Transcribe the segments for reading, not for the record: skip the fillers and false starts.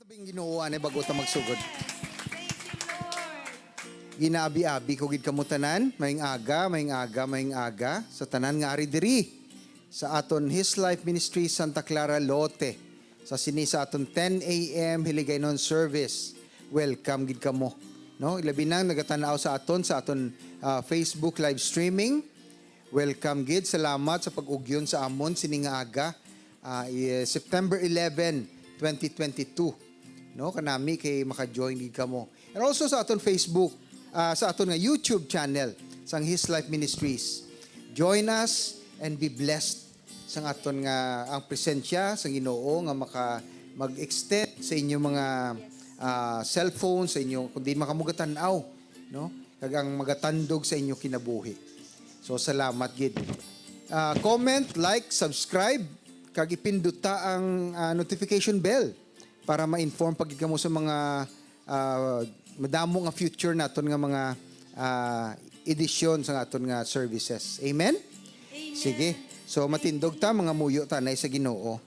Sabing Ginoo ani bago ta magsugod. Thank you, Lord. Ginabi-abi ko gid kamo tanan, maayong aga sa tanan nga ari diri sa aton His Life Ministry Santa Clara Lote. Sa sini sa aton 10 a.m. hiligaynon service. Welcome gid kamo. No, ilabi nang nagatanaw sa aton Facebook live streaming. Welcome gid. Salamat sa pag-ugyon sa amon sini nga aga. September 11, 2022. No, kanami kay maka-join gid kamo. And also sa aton Facebook, sa aton nga YouTube channel sang His Life Ministries. Join us and be blessed sang aton nga ang presensya sang Ginoo nga mag-extend sa inyong mga cellphone, sa inyo kundi makamugatan-aw, no? Kag ang magatandog sa inyo kinabuhi. So salamat gid. Comment, like, subscribe kag ipinduta ang notification bell para ma-inform pag mo sa mga madamo nga future naton nga mga edisyon sa aton nga services. Amen? Amen. Sige. So matindog ta mga muyo tanay sa Ginoo.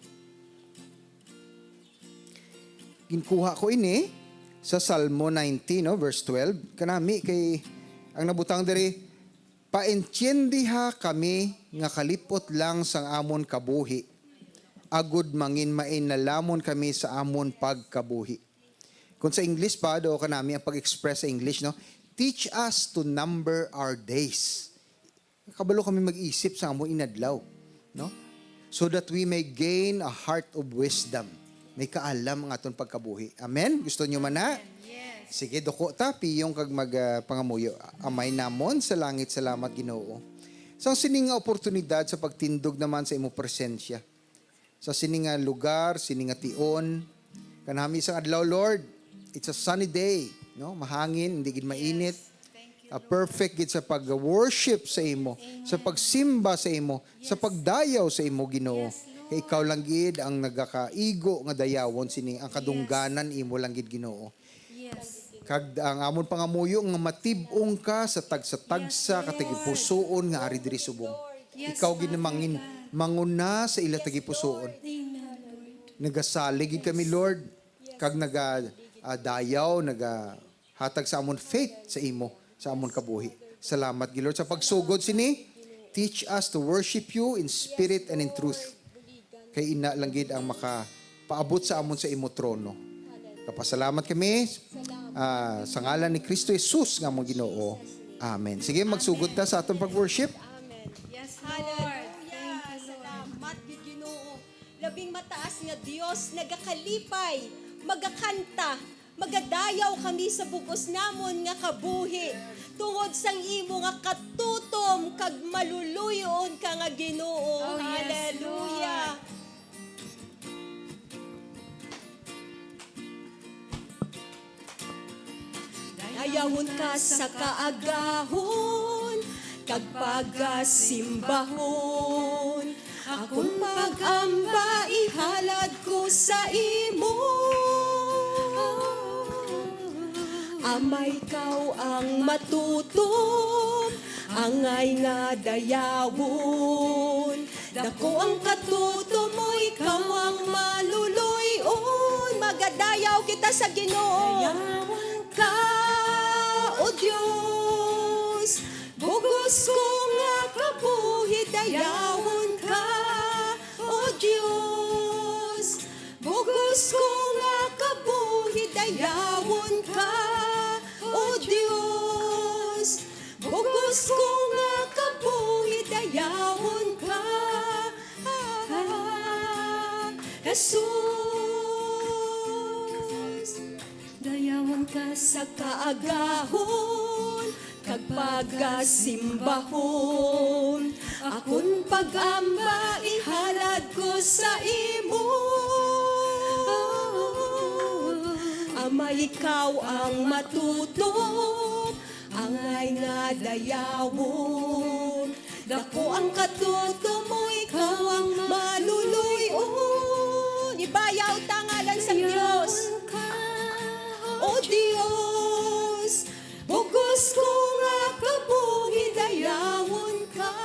Ginkuha ko ini sa Salmo 90 no verse 12 kanami kay ang nabutang diri paentiendiha kami nga kalipot lang sang amon kabuhi. Agud mangin main nalamon kami sa amon pagkabuhi. Kung sa English pa, do kanami ang pag-express sa English, no? Teach us to number our days. Kabalo kami mag-isip sa amon inadlaw, no? So that we may gain a heart of wisdom. May kaalam ang aton pagkabuhi. Amen? Gusto nyo man na? Yes. Sige, doko ta, piyong kag magpangamuyo. Amay namon sa langit, salamat Ginoo. Sa sining nga oportunidad sa pagtindog naman sa imo presensya. Sa sininga lugar, sininga tion, kanami isang adlaw, Lord, it's a sunny day, no? Mahangin, hindi gid mainit. Thank you, Perfect gid sa pag-worship sa imo, sa pagsimba sa imo, sa pagdayaw sa imo, Ginoo. Kay ikaw lang gid ang nagakaigo nga dayawon sini ang kadungganan imo lang gid, Ginoo. Yes. Kag ang amon pangamuyo nga matib-ong ka sa tagsa-tagsa katagipusoon nga ari diri subong. Ikaw gid namangin manguna sa ila tagipusoon. Nagasalig gid kami, Lord, kag nagadayaw, nagahatag sa amon faith sa imo, sa amon kabuhi. Salamat gid, Lord, sa pagsugod sini. Teach us to worship you in spirit and in truth. Kay ina lang gid ang makapaabot sa amon sa imo trono. Kapasalamat kami sa ngalan ni Kristo Jesus nga among Ginoo. Amen. Sige, magsugod ta sa aton pag-worship. Yes, Lord. Salamat gid Ginoo. Labing mataas nga Dios nagakalipay, magakanta, magadayaw kami sa bugos namon nga kabuhi. Tungod sang imo nga katutom kag maluluyon ka nga Ginoo. Oh, yes, Hallelujah. Dayawon ka sa kaagahon, kag pagasimbahon. Akong pag-amba ihalad ko sa imo. Amay ikaw ang matutom, angay nga dayawon. Dako ang katutom mo, ikaw ang maluluyon. Magadayaw kita sa Ginoo. Dayawan ka, O Diyos, bugos ko nga kabuhi, dayawon ka, O Diyos. Bugos ko nga kabuhi, dayawon ka, O Diyos. Bugos ko nga kabuhi, dayawon ka, Jesus. Dayawan ka sa kaagahon, kag pagasimbahon. Akon pag-amba ihalad ko sa imo. Amay ikaw ang matutom, angay nga dayawon. Dako ang katutom mo, ikaw ang maluluyon. Ibayaw tangalan sa Diyos. O Diyos, bugos ko nga kabuhi, dayawon ka.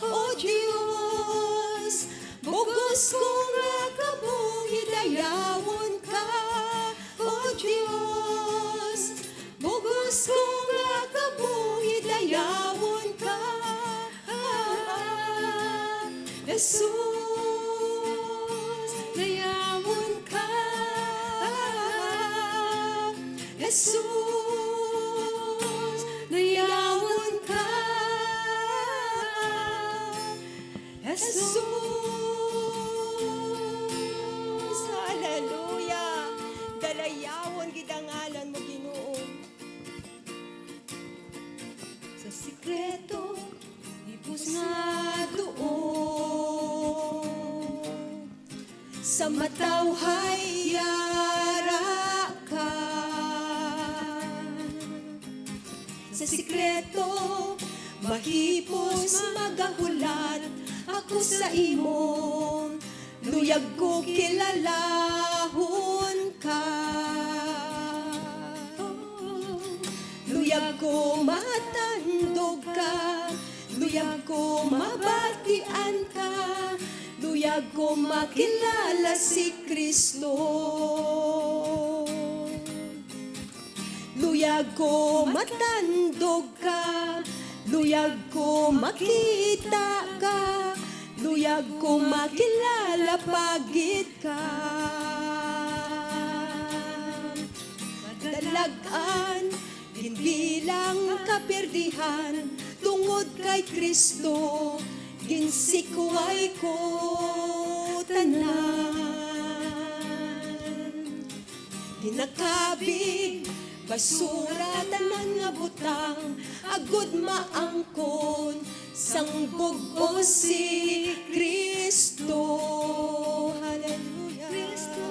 O Diyos, bugos ko nga kabuhi, dayawon ka. Jesus, dayawon ka. Jesus, hallelujah. Dalayawon gidangalan mo, Ginoo. Sa sikreto, ibus nga doon. Sa matawhay yara ka. Sa sikreto, mahipos magahulat ako sa imo. Luyag ko kilalahon ka. Luyag ko matandog ka. Luyag ko mabatian ka. Luyag ko makilala si Kristo. Luyag ko matandog ka. Luyag ko makita ka. Luyag ko makilala pagit ka. Dalagan, hindi lang kaperdihan, tungod kay Kristo, ginsikuay ko tanan. Dinakabig, basura tanan nga butang, agud maangkon, sangbog o si Kristo. Hallelujah. Kristo,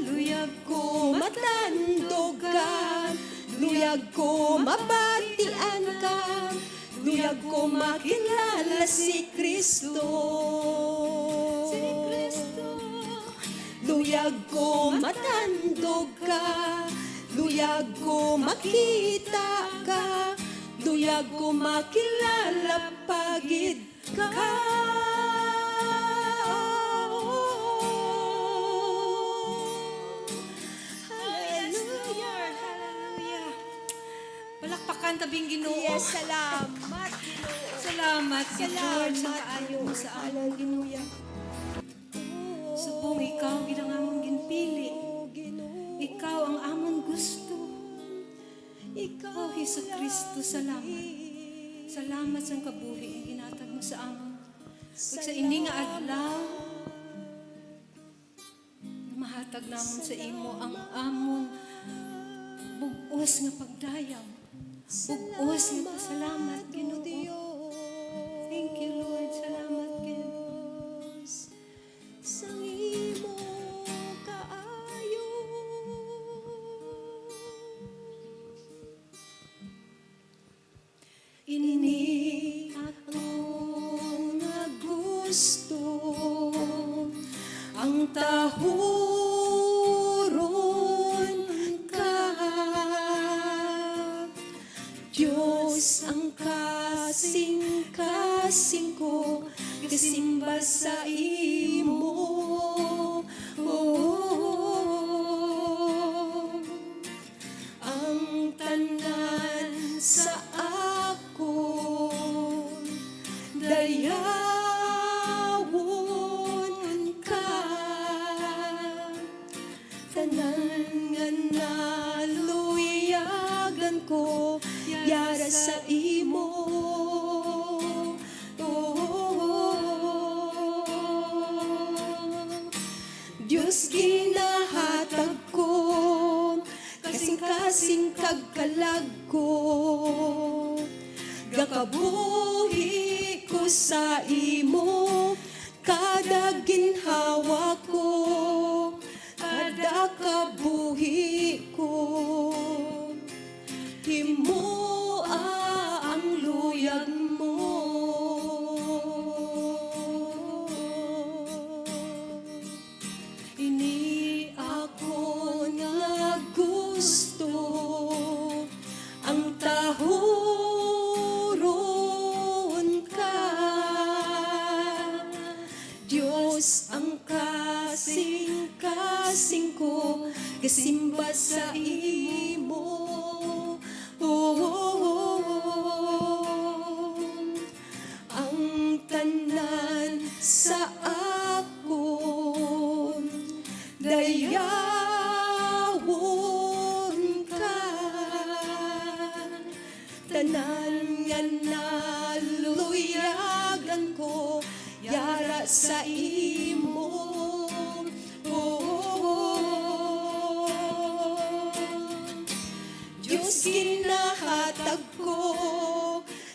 luyag ko matandog ka, luyag ko mabatian ka, luyag ko makilala si Kristo. Si Kristo. Luyag ko matandog ka, luyag ko makita ka, luyag ko makilala pagid ka. Hallelujah. Hallelujah. Palakpakan tabing Ginoo. Yes, salamat, Ginoo. Salamat, Lord, sa Salamat, kaayo mo sa amon. Hallelujah. Subong ikaw gidang amon ginpili. Ginoo. Ikaw ang amon gusto. Ikaw Oh, Hesus Kristo, salamat. Salamat sa kabuhi ang ginatag mo sa amon. Ug sa ini nga adlaw, mahatag namon sa imo ang amon bug-os nga pagdayaw. Bug-os nga pasalamat, Ginoo. Thank you, Lord. Salamat, Ginoo. Sang imo kaayo. Ini Ako nga gusto ang tahuron ka. Diyos ang kasing-kasing ko, kasimba sa imo. Ang tanan sa ako, dayawon ka. Tanan nga naluyagan ko, yara sa imo. Diyos ginahatag ko, kasing-kasing kagkalag ko. Gakabuhi ko sa imo, kada ginhawa ko, kada kabuhi ko. Himoa ang luyag mo. Ini ako nga gusto ang tahuron ka. Diyos ang kasing-kasing ko, kasimba sa iyo. sa imo. Diyos ginahatag ko,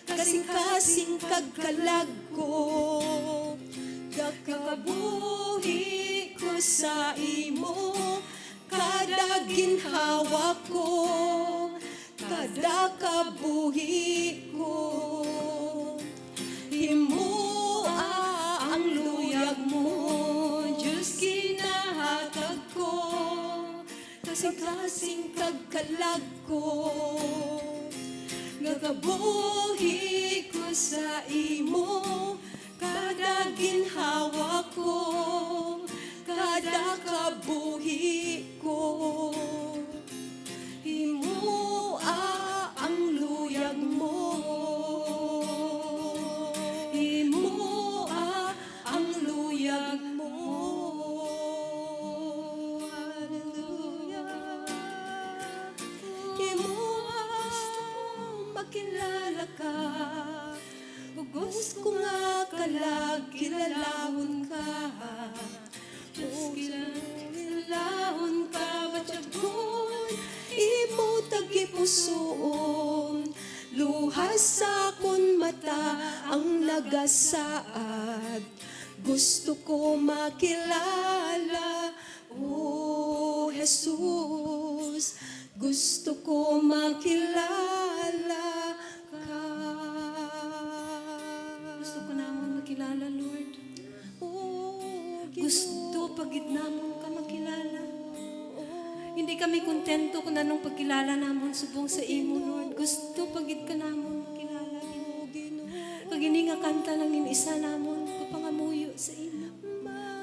kasing-kasing kagkalag ko, kakabuhi ko sa imo, kada ginhawa ko, kada kabuhi ko. Himua ang luyag mo, Diyos ginahatag ko, kasing-kasing kagkalag ko, nagabuhi ko sa imo, kada ginhawa ko, kada kabuhi ko. Himua ang luyag mo, himua ang luyag mo. Hallelujah. Himua, makilala ka. Gusto ko nga kalag, kilalahon ka. Kilalahon ka, batyagon, imo tagipusoon. Luhas sa akon mata ang nagasaad. Gusto ko makilala, oh Jesus. Gusto ko makilala ka. Gusto ko namon makilala, Lord. Oh, Gusto pagid namon ka makilala. Hindi kami kontento kung anong pagkilala namon subong sa imo, Lord. Gusto pagid ka namon makilala, Ginoo. Pag ini nga kanta lang in isa namon, kapangamuyo sa imo.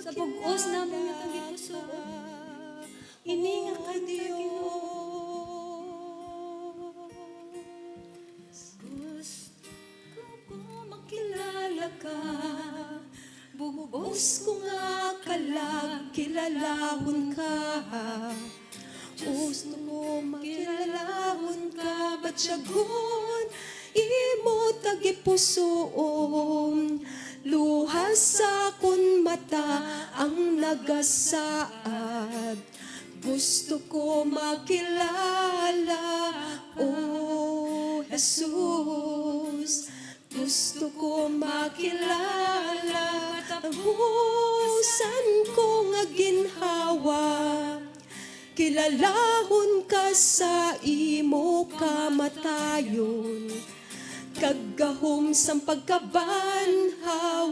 Sa pag-os namon nga tang gipusoon. Ini nga kanta, Ginoo. Gusto ko makilala ka. Buhos ko nga kalag, kilalahon ka. Gusto mo makilalahon ka, batyagon, imo tagipusoon. Luhas sa akon mata ang nagasaad. Gusto ko makilala, oh Jesus. Gusto ko makilala, tapusan ko nga ginhawa. Kilalahon ka sa imo kamatayon, kagahom sang pagkabanhaw,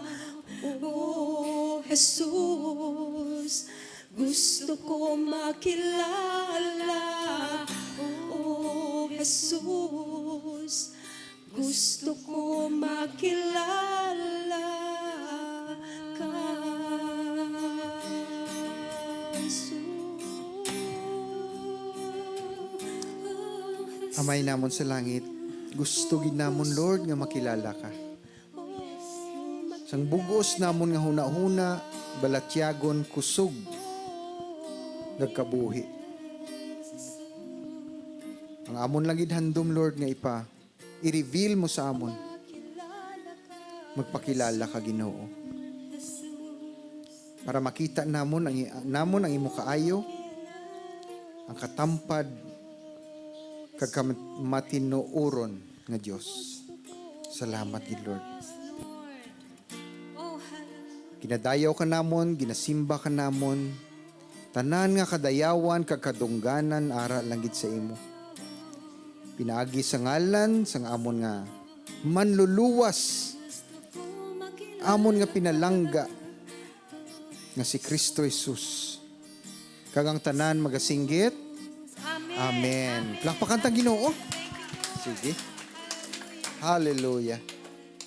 oh Jesus. Gusto ko makilala, oh Jesus. Gusto ko makilala ka, Jesus. Amay namon sa langit, gusto gid namon Lord nga makilala ka. Sang bugos namon nga huna-huna, balatyagon kusog nagkabuhi. Ang amon lang gid handom Lord nga i-reveal mo sa amon. Magpakilala ka Ginoo. Para makita namon ang imo kaayo, ang katampad kag matinuoron nga Dios. Salamat gid Lord. Oh, hallelujah. Ginadayaw ka namon, ginasimba ka namon. Tanan nga kadayawan kag kadungganan ara lang gid sa imo. Pinaagi sa ngalan sang amon nga manluluwas, amon nga pinalangga nga si Kristo Jesus. Kagang tanan magasinggit. Amen. Amen. Plakpakan tang Ginoo. Sige. Hallelujah.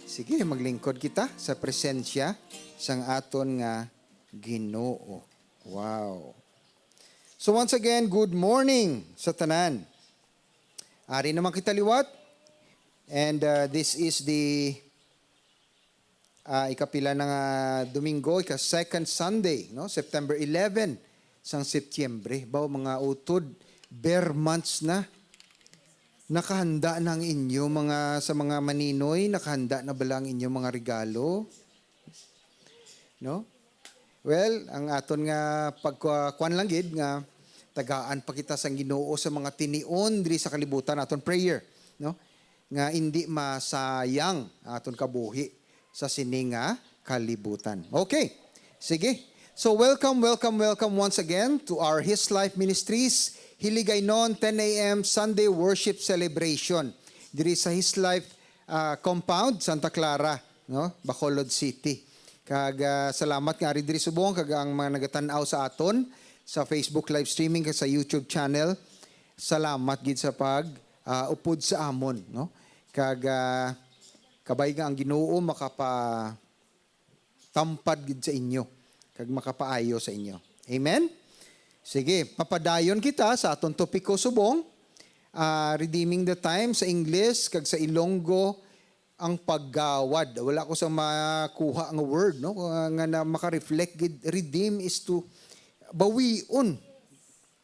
Sige, maglingkod kita sa presensya sang aton nga Ginoo. Wow. So once again, good morning sa tanan. Ari naman kita liwat. And this is the ikapila ng Domingo, second Sunday, no? September 11 sang Setyembre. Baw mga utod, bare months na. Nakahanda na ang inyo sa mga maninoy, nakahanda na ba lang inyo mga regalo? No? Well, ang aton nga pagkuan lang gid nga tagaan pa kita sang Ginoo sa mga tinion diri sa kalibutan aton prayer, no? Nga hindi masayang aton kabuhi sa sining nga kalibutan. Okay. Sige. So welcome once again to our His Life Ministries Hiligaynon 10 a.m. Sunday Worship Celebration diri sa His Life Compound Santa Clara, no? Bacolod City. Kag salamat nga rin diri subong kag ang mga nagatan-aw sa aton sa Facebook live streaming kag sa YouTube channel. Salamat gid sa pag upod sa amon, no? Kag kabay nga ang Ginoo makapatampad gid sa inyo kag makapaayo sa inyo. Amen. Sige, papadayon kita sa aton topiko subong. Redeeming the time sa English kag sa Ilonggo ang paggawad. Wala ko sa makuha nga word, no? Nga na maka-reflect gid. Redeem is to bawion.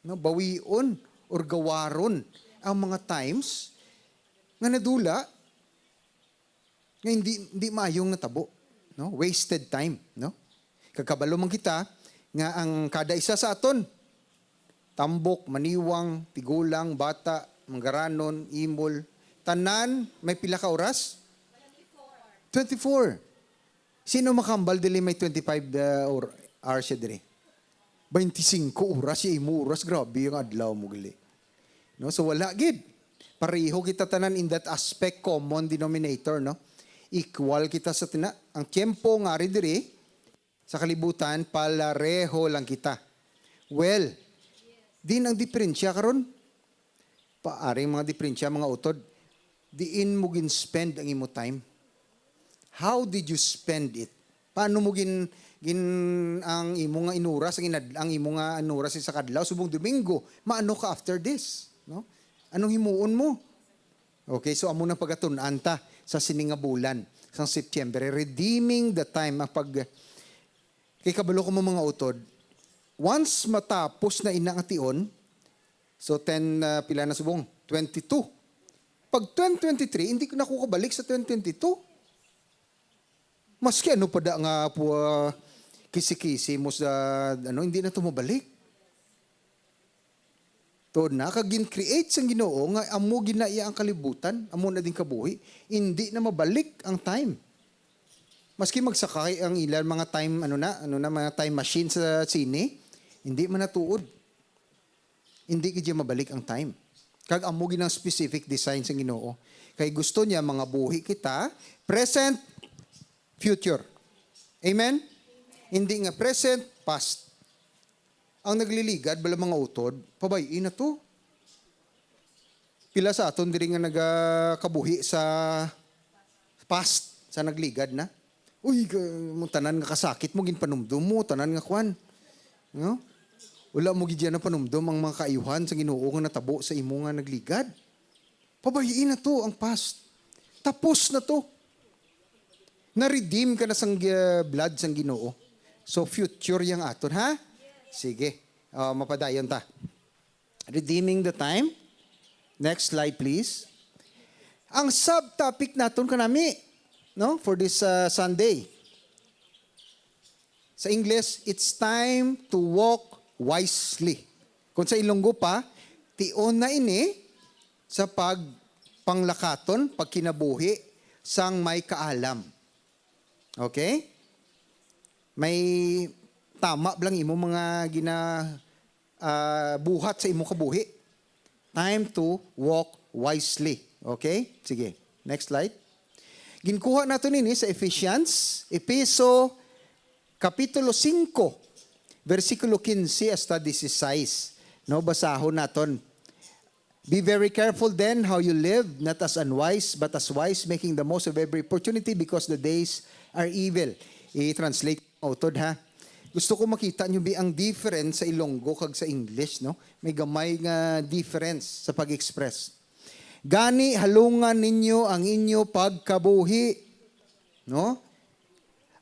No? Bawion or gawaron ang mga times nga nadula nga hindi maayong natabo, no? Wasted time, no? Kagkabalo man kita nga ang kada isa sa aton tambok, maniwang, tigulang, bata, manggaranon, imol, tanan may pila ka oras? 24. Sino makambal dili may 25 hours siya diri? 25 oras siya imo oras, grabe yung adlaw mo gali. No, so wala gid. Pareho kita tanan in that aspect, common denominator, no? Equal kita sa tina. Ang tiempo nga ri diri sa kalibutan palareho lang kita. Well, din ang diferensya karon. Paaring mga diferensya mga utod. Diin mo gin spend ang imo time. How did you spend it? Paano mo gin ang imo nga inuras ang imo nga inuras sa kadlaw subong Domingo? Maano ka after this, no? Anong himuon mo? Okay, so amo na pagatun-an ta sa sining nga bulan sa September, redeeming the time kay kabalo ko mo mga utod. Once matapos na ina nga tion, so 10 pila na subong 22. Pag 2023 hindi ko na ko kabalik sa 2022. Maski ano pa da nga po kisi-kisi mo sa hindi na tumabalik. To na kagin-create sang Ginoo nga amo ginaiya ang kalibutan, amo na din kabuhi, hindi na mabalik ang time. Maski magsakay ang ilan mga time mga time machine sa sine, hindi man natuod. Hindi gid mabalik ang time. Kag amo ginang specific design sang Ginoo. Kay gusto niya mga buhi kita present, future. Amen? Hindi nga present, past. Ang nagliligad, bala mga utod, pabayin na to. Pila sa aton diri nga nagakabuhi sa past, sa nagligad na. Uy, tanan nga kasakit mo, ginpanumdum mo, tanan nga kwan. No? Wala mo gid na panumdum ang mga kaayuhan sa Ginoo nga natabo sa imo nga nagligad. Pabayin na to ang past. Tapos na to. Na-redeem ka na sang blood sang Ginoo. So future yang aton, ha? Sige. Mapadayon ta. Redeeming the time. Next slide, please. Ang subtopic naton kanami, no, for this Sunday. Sa English, it's time to walk wisely. Kung sa Ilonggo pa, tion na ini sa pagpanglakaton, pagkinabuhi sang may kaalam. Okay? May tama blang imo mga buhat sa imo kabuhi. Time to walk wisely. Okay? Sige. Next slide. Ginkuha nato nini sa Ephesians, Epeso Kapitulo 5, versikulo 15 hasta 16. No, basahon naton. Be very careful then how you live, not as unwise, but as wise, making the most of every opportunity because the days are evil. I-translate utod, ha. Gusto ko makita nyo ang difference sa Ilonggo kag sa English, no? May gamay nga difference sa pag-express. Gani halungan ninyo ang inyo pagkabuhi, no?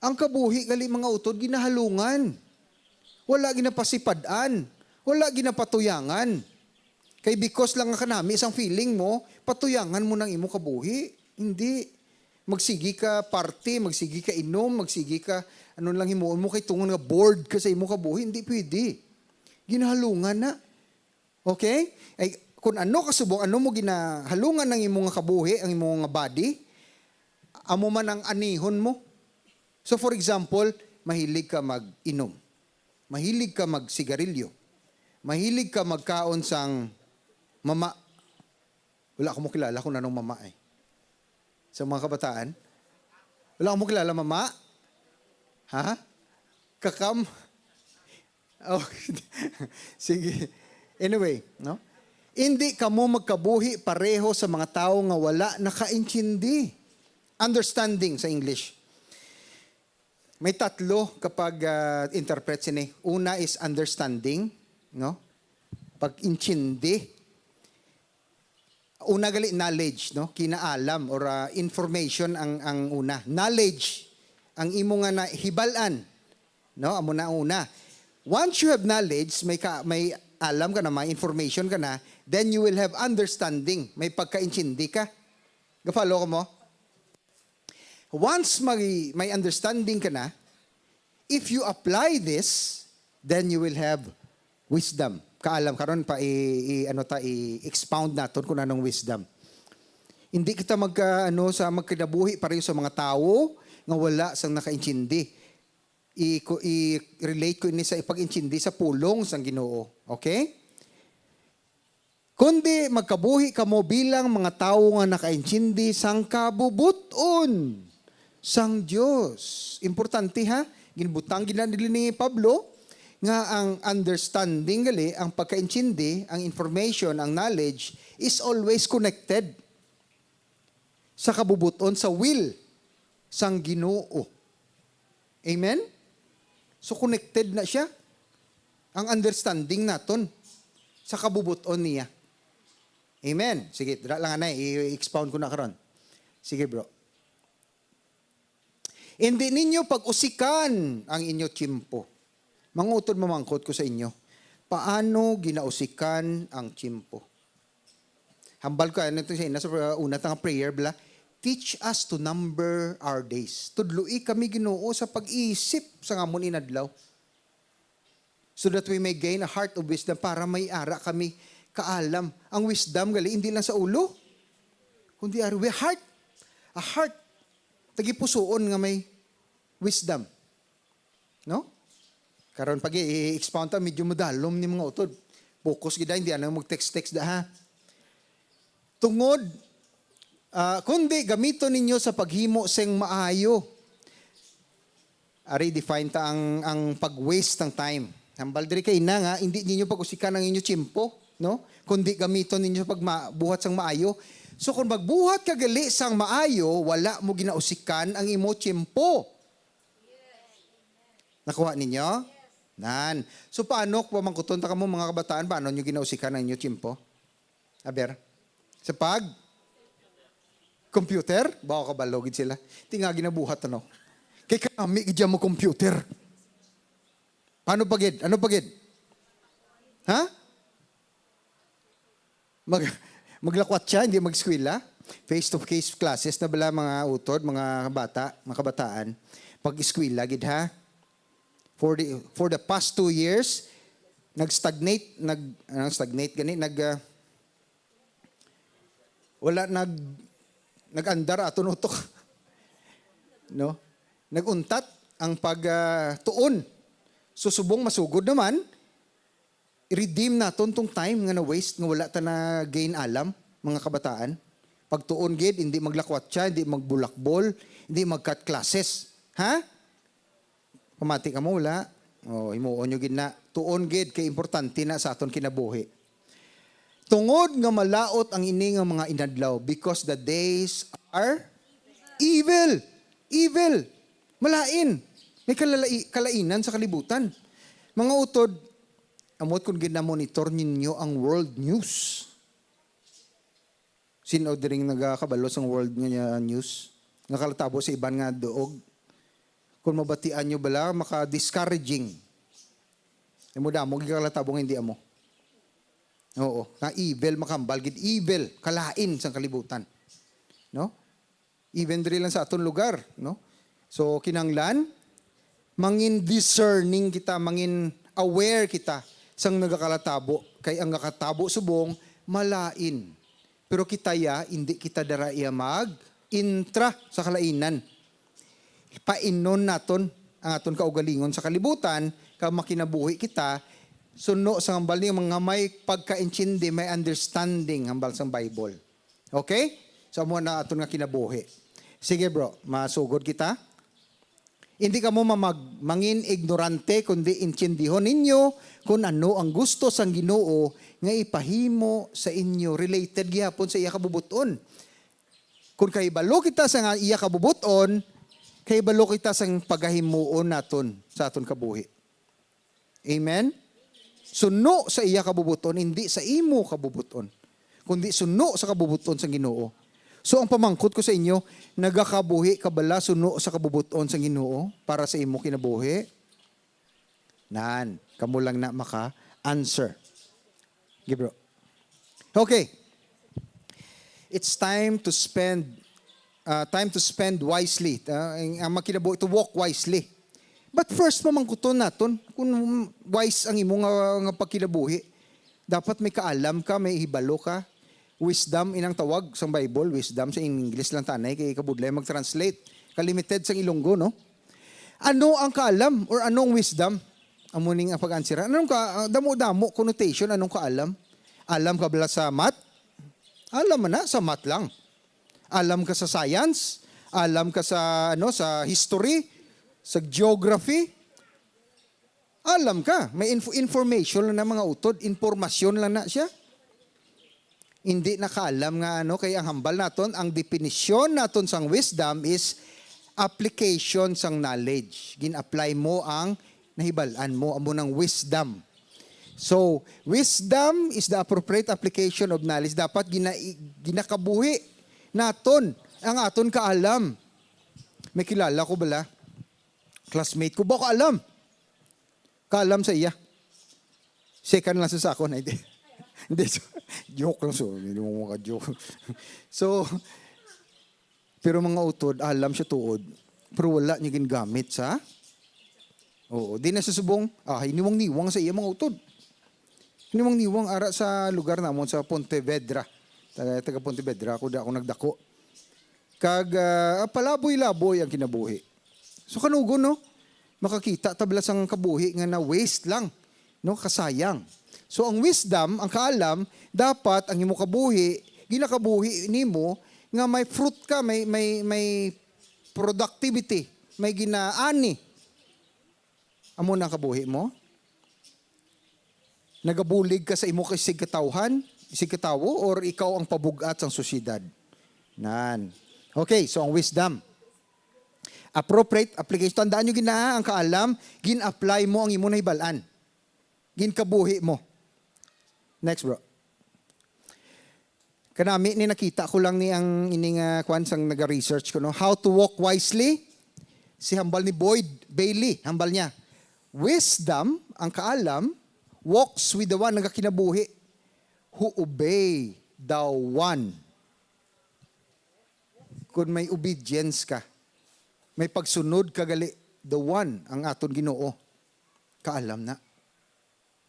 Ang kabuhi gali mga utod ginahalungan. Wala ginapasipadan, wala ginapatuyangan. Kay because lang nga kanami isang feeling mo, patuyangan mo ng imo kabuhi. Hindi. Magsigi ka party, magsigi ka inom, magsigi ka ano lang himuon mo kay tungon nga bored ka sa imo kabuhi, hindi pwede. Ginahalungan na. Okay? Ay, kung ano kasubong, ano mo ginahalungan ng imong nga kabuhi, ang imong nga body, amo man ang anihon mo. So for example, mahilig ka mag-inom. Mahilig ka mag-sigarilyo. Mahilig ka magkaon sang mama. Wala akong kilala kung anong mama eh. Sa mga kabataan. Wala akong kilala mama. Ha? Kakam? Oh, sige. Anyway, no? Hindi ka mo magkabuhi pareho sa mga tao nga wala nakaintindi. Understanding sa English. May tatlo kapag interpret sini. Una is understanding, no? Pag-intindi. Una gali knowledge, no? Kinaalam or information ang una. Knowledge ang imo nga nahibalan, no? Amo na una. Once you have knowledge, may alam ka na, may information ka na, then you will have understanding. May pagka-intindi ka. Ga-follow ko mo? Once may understanding ka na, if you apply this, then you will have wisdom. Kaalam karon pa i-expound naton kung anong wisdom. Hindi kita magkinabuhi pareho sa mga tao nga wala sang nakaintindi. I-relate ko ini sa ipag-intindi sa pulong sang Ginoo. Okay? Kundi magkabuhi kamo bilang mga tao nga nakaintindi sang kabubuton sang Dios. Importante ha? Ginbutang ginadili ni Pablo nga ang understanding gali, ang pagkaintindi, ang information, ang knowledge is always connected sa kabubuton, sa will sang Ginoo. Amen? So connected na siya ang understanding naton sa kabubuton niya. Amen. Sige, dira lang na i-expound ko na karon. Sige, bro. Hindi ninyo pag-usikan ang inyo tiyempo. Mangutod mamangkot ko sa inyo. Paano ginausikan ang tiyempo? Hambal ko, ano ito sa ina, sa una tanga prayer, bla. Teach us to number our days. Tudlui kami Ginoo sa pag-iisip sa ngamon inadlaw. So that we may gain a heart of wisdom para may ara kami kaalam. Ang wisdom, gali, hindi lang sa ulo. Kundi we heart. A heart. Tagipusoon nga may wisdom. No? Karon pag i-expound ta, medyo madalom ni mga utod. Focus gida, hindi ano mag-text-text da ha. Tungod, kundi gamito ninyo sa paghimo sing maayo. Ari, define ta ang pag-waste ng time. Hambal diri kay na nga, hindi ninyo pag-usikan ang inyo tiyempo, no? Kundi gamito ninyo sa pagbuhat sang maayo. So kung magbuhat ka gali sang maayo, wala mo ginausikan ang imo tiyempo. Nakuha ninyo? Nan. So paano, kung mangkuton ta kamo mga kabataan, paano nyo ginausikan ang inyo tiyempo? Aber? Sa computer? Baka kabalogid sila. Di nga ginabuhat ano. Kay kami, idya mo computer. Paano pagid? Ano pagid? Ha? Maglakwat siya, hindi mag-eskwela. Face-to-face classes na bala mga utod, mga bata, mga kabataan. Pag-eskwela, gid ha? For the past 2 years, nag-stagnate, nag-andar aton utok. No? Naguntat ang pagtuon. Susubong masugod naman, i-redeem naton tong time nga na-waste, nga wala ta na gain alam, mga kabataan. Pagtuon gid, hindi maglakwat siya, hindi magbulakbol, hindi mag-cut classes. Ha? Pamati ka mo, wala. Himuon nyo gid na. Tuon gid, kay importante na sa aton kinabuhi. Tungod nga malaot ang ini nga mga inadlaw because the days are evil. Evil. Malain. May kalainan sa kalibutan. Mga utod, amot kung ginamonitor ninyo ang world news. Sino diring nagakabalo sa world news? Nakalatabo sa iban nga doog. Kung mabatian nyo bala, maka-discouraging. Imo damo, gikalatabong hindi amo. Oo. Na evil, makambal, gid evil, kalain sa kalibutan. No? Even diri lang sa aton lugar. No? So, kinanglan, Mangin discerning kita, mangin aware kita sang nagakalatabo. Kay ang nakatabo subong, malain. Pero kitaya, hindi kita daraya mag-intra sa kalainan. Painon naton ang aton kaugalingon sa kalibutan, kag makinabuhi kita, suno sa hambal niya mga may pagkaintindi, may understanding hambal sa Bible. Okay? So, mo na aton nga kinabuhi. Sige bro, masugod kita. Hindi ka mo mangin ignorante, kundi intindihon ninyo kung ano ang gusto sang Ginoo nga ipahimo sa inyo. Related gihapon sa iya kabubuton. Kung kahibalo kita sa nga iya kabubuton, kahibalo kita sang pagahimuon naton sa aton kabuhi. Amen? Suno sa iya kabubuton, hindi sa imo kabubuton. Kundi suno sa kabubuton sa Ginoo. So ang pamangkot ko sa inyo, nagakabuhi ka bala suno sa kabubuton sa Ginoo para sa imo kinabuhi? Nan, kamo lang na maka-answer. Give bro. Okay. It's time to spend wisely. Ang makinabuhi, to walk wisely. But first, mamangkuton naton, kung wise ang imo nga pagkinabuhi, dapat may kaalam ka, may hibalo ka. Wisdom, inang tawag sa Bible, wisdom sa English lang tanay, kay kabudlay mag-translate. Kalimited sa Ilonggo, no? Ano ang kaalam or anong wisdom? Amuning ang pag-answer. Anong damo-damo connotation, anong kaalam? Alam ka bala sa math? Alam mo na, sa math lang. Alam ka sa science? Alam ka sa sa history? Sa geography? Alam ka. May information lang na mga utod. Informasyon lang na siya. Hindi nakaalam nga kaya ang hambal naton, ang definisyon naton sang wisdom is application sang knowledge. Gin-apply mo ang nahibalan mo, amo ng wisdom. So, wisdom is the appropriate application of knowledge. Dapat ginakabuhi naton ang aton kaalam. May kilala ko bala? Classmate ko ba kaalam? Kaalam sa iya. Second lang sa ako na hindi. Hindi, joke lang. Hindi mo maka-joke. So, pero mga utod, alam siya tuod. Pero wala niya ginagamit sa... Oo, di na susubong, hiniwang-niwang sa iya mga utod. Hiniwang-niwang ara sa lugar namon sa Pontevedra. Taga Pontevedra, ako nagdako. Kag palaboy-laboy ang kinabuhi. So kanugo, no? Makakita tablas ang kabuhi nga na waste lang. No? Kasayang. So ang wisdom, ang kaalam, dapat ang imo kabuhi, ginakabuhi nimo nga may fruit ka, may productivity, may ginaani. Amo na ang kabuhi mo. Nagabulig ka sa imo kay sigkatawo, or ikaw ang pabugat sa sosyedad. Nan. Okay, so ang wisdom. Appropriate application. Tandaan nyo ang kaalam, gin-apply mo ang imo na hibalaan. Gin-kabuhi mo. Next bro. Kanami ni nakita ko lang ni ang ining kwan sang naga-research ko, no? How to walk wisely. Si hambal ni Boyd Bailey, hambal niya. Wisdom, ang kaalam, walks with the one nagakinabuhi who obey the one. Kung may obedience ka, may pagsunod ka gali, the one ang aton Ginoo. Kaalam na.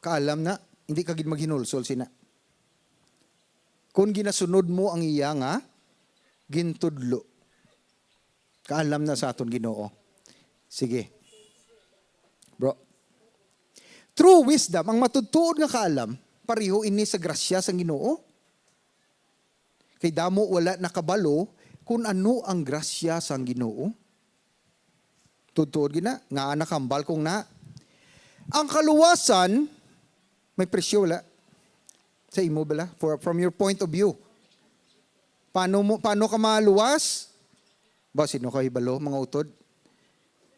Kaalam na. Hindi ka gid maghinulsol sina. Kung ginasunod mo ang iya nga, gintudlo. Kaalam na sa aton Ginoo. Sige. Bro. True wisdom, ang matudtuod nga kaalam, pareho ini sa grasya sa Ginoo. Kay damo wala nakabalo kung ano ang grasya sa Ginoo. Tudtuod gina, nga nakambal kong na. Ang kaluwasan, may presyo wala sa imo bala from your point of view. Paano ka maluwas? Ba sino ka ibalo mga utod?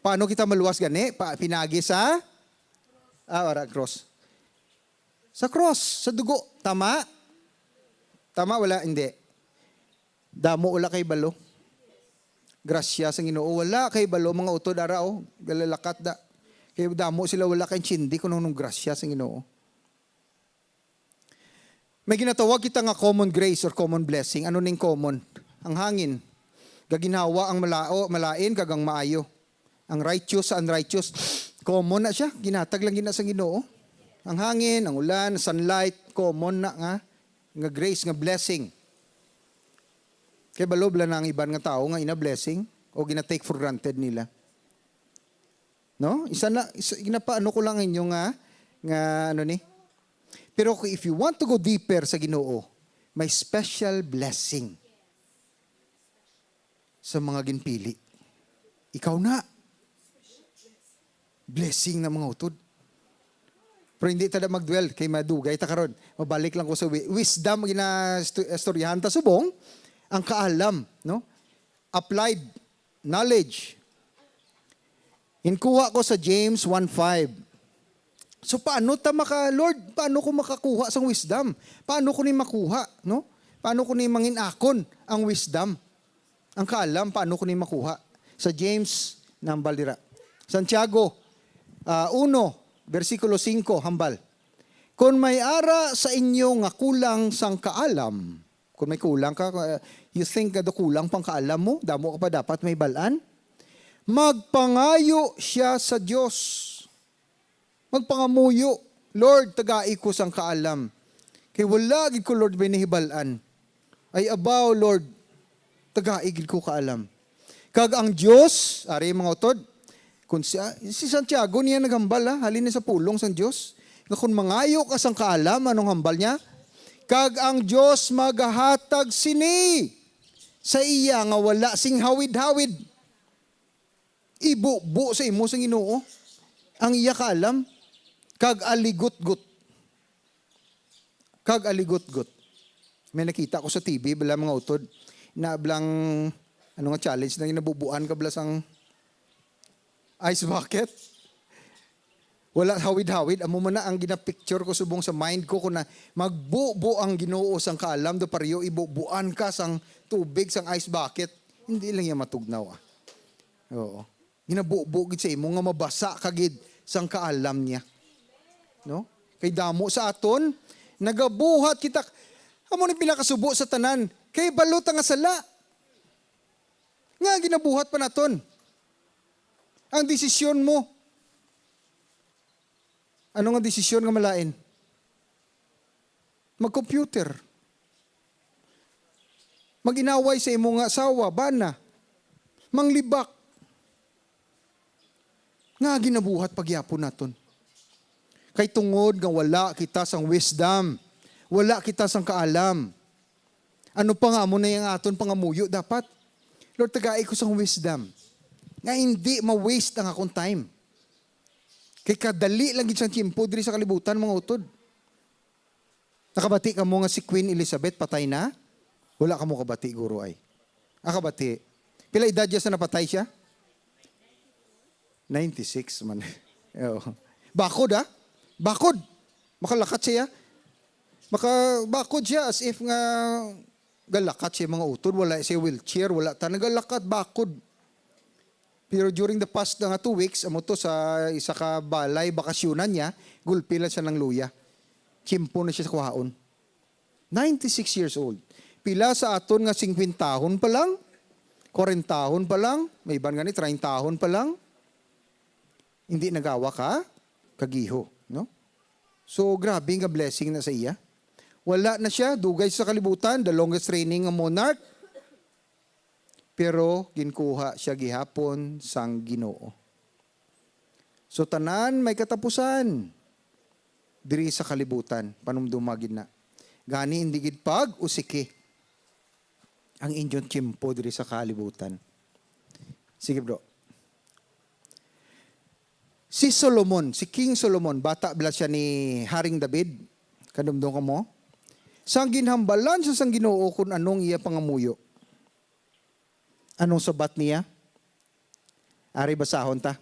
Paano kita maluwas gani? Pinagi sa cross. Sa cross, sa dugo, tama? Tama wala hindi. Damo wala kay balo. Grasya sa Ginoo wala kay balo mga utod arao, galalakat da. Kay damo sila wala kay chindi kuno nung grasya sa Ginoo. May ginatawag kita nga common grace or common blessing. Ano ning common? Ang hangin. Gaginawa ang malain kagang maayo. Ang righteous sa unrighteous. Common na siya. Ginatag lang gina sa Ginoo. Ang hangin, ang ulan, sunlight, common na nga grace, nga blessing. Kaya balob lang na ang iban nga tao nga ina-blessing o gina-take for granted nila. No? Ginapaano ko lang inyo nga ano ni. Pero if you want to go deeper sa Ginoo, may special blessing sa mga ginpili. Ikaw na. Blessing ng mga utod. Pero hindi tada magdwell kay madugay ta karon. Mabalik lang ko sa wisdom ginastoryahan ta subong ang kaalam, no? Applied knowledge. Inkuha ko sa James 1:5. So paano ta Lord, paano ko makakuha sa wisdom? Paano ko ni makuha, no? Paano ko ni manginakon ang wisdom? Ang kaalam, paano ko ni makuha? Sa James, nambal dira. Santiago 1, versikulo 5, hambal. Kung may ara sa inyo nga kulang sang kaalam, kung may kulang ka, you think na kulang pang kaalam mo, damo ka pa dapat may balaan, magpangayo siya sa Diyos. Magpangamuyo, Lord, tagai ko sang kaalam. Kay wala gid ko, Lord, binihibalaan. Ay abaw, Lord, tagai gid ko kaalam. Kag ang Diyos, ari mga utod, kung si Santiago niya naghambal, halin niya sa pulong sang Diyos. Nga kung mangayo ka sang kaalam, anong hambal niya? Kag ang Diyos magahatag sini sa iya nga wala sing hawid-hawid. Ibubo sa imo sang Ginoo ang iya kaalam. Kag aligot-gut. Kag aligot-gut. May nakita ko sa TV, bala mga utod, na blang, ano nga challenge na ginabubuan ka bala sang ice bucket. Wala hawid-hawid. Amo man na ang ginapicture ko subong sa mind ko kung na magbubo ang Ginoo sang kaalam do pariyo ibubuan ka sang tubig sang ice bucket. Hindi lang yan matugnaw. Oo. Ginabubo gid sa imo nga mabasa kagid sang kaalam niya. No? Kay damo sa aton nagabuhat kita. Amo ni pinakasubo sa tanan. Kay balot nga sala. Nga ginabuhat pa naton. Ang desisyon mo. Ano nga desisyon nga malain? Mag-computer. Mag-inaway sa imo nga asawa, bana. Manglibak. Nga ginabuhat pagyapon naton. Kay tungod nga wala kita sang wisdom. Wala kita sang kaalam. Ano pa nga mo na yung aton pangamuyo dapat? Lord, tagai ko sang wisdom. Nga hindi ma-waste ang akong time. Kay kadali lang gid sang tiempo diri sa kalibutan mga utod. Nakabati ka mo nga si Queen Elizabeth patay na? Wala ka mo kabati guro ay. Kabati. Pila edad niya sa napatay siya? 96 man. Bakod Bakod. Makalakat siya. Bakod siya as if nga galakat siya mga utod. Wala siya wheelchair. Wala ta nagalakat. Bakod. Pero during the past nga 2 weeks, amo to sa isa ka balay, bakasyonan niya, gulpilan siya ng luya. Kimpo na siya sa kuhaon. 96 years old. Pila sa aton nga 50 tahon pa lang, 40 tahon pa lang, may iban nga ni 30 tahon pa lang, hindi nagawa ka, kagiho. No? So, grabe nga blessing na sa iya. Wala na siya, dugay sa kalibutan, the longest reigning nga monarch, pero ginkuha siya gihapon sang Ginoo. So tanan may katapusan diri sa kalibutan panumdumagin na. Gani hindi gid pag usiki ang inyon tiempo diri sa kalibutan. Sige bro. Si Solomon, si King Solomon, bata bala siya ni Haring David. Kanumdum ka mo? Sang ginhambalan siya sang Ginoo kun anong iya pangamuyo. Anong sabat niya? Ari basahon ta.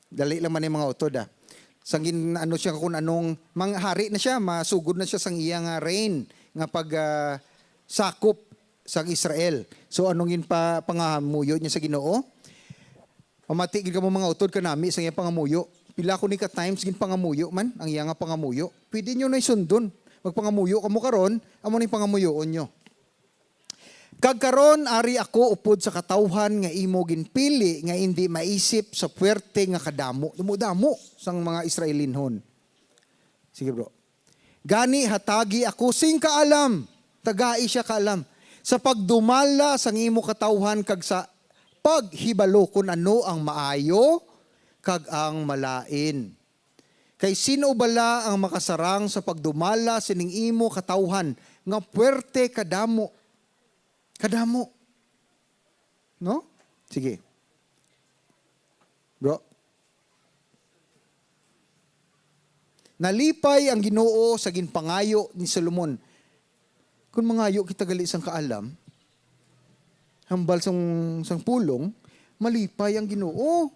Dali lang man yung mga utod Sangin ano siya kung anong manghari na siya, masugod na siya sang iyang reign nga pag sakop sang Israel. So anong yun pa pangamuyo niya sa Ginoo? Pamati gid ka mo mga utod kanami sang iyang pangamuyo. Pila ko ni ka times gin pangamuyo man ang iyang pangamuyo. Pwede niyo na isundon. Magpangamuyo kamo karon, amo ni pangamuyoon niyo. Kagkaron ari ako upod sa katawhan nga imo ginpili nga hindi maisip sa puwerte nga kadamo. Damo sang mga Israelinhon. Sige bro. Gani hatagi ako sing kaalam. Tagai siya kaalam. Sa pagdumala sang imo katawhan kag sa paghibalo kung ano ang maayo kag ang malain. Kay sino bala ang makasarang sa pagdumala sining imo katawhan nga puwerte kadamo. Kadamo. No? Sige. Bro. Nalipay ang Ginoo sa ginpangayo ni Solomon. Kung mangayo kita gali isang kaalam, hambal sang pulong, malipay ang Ginoo.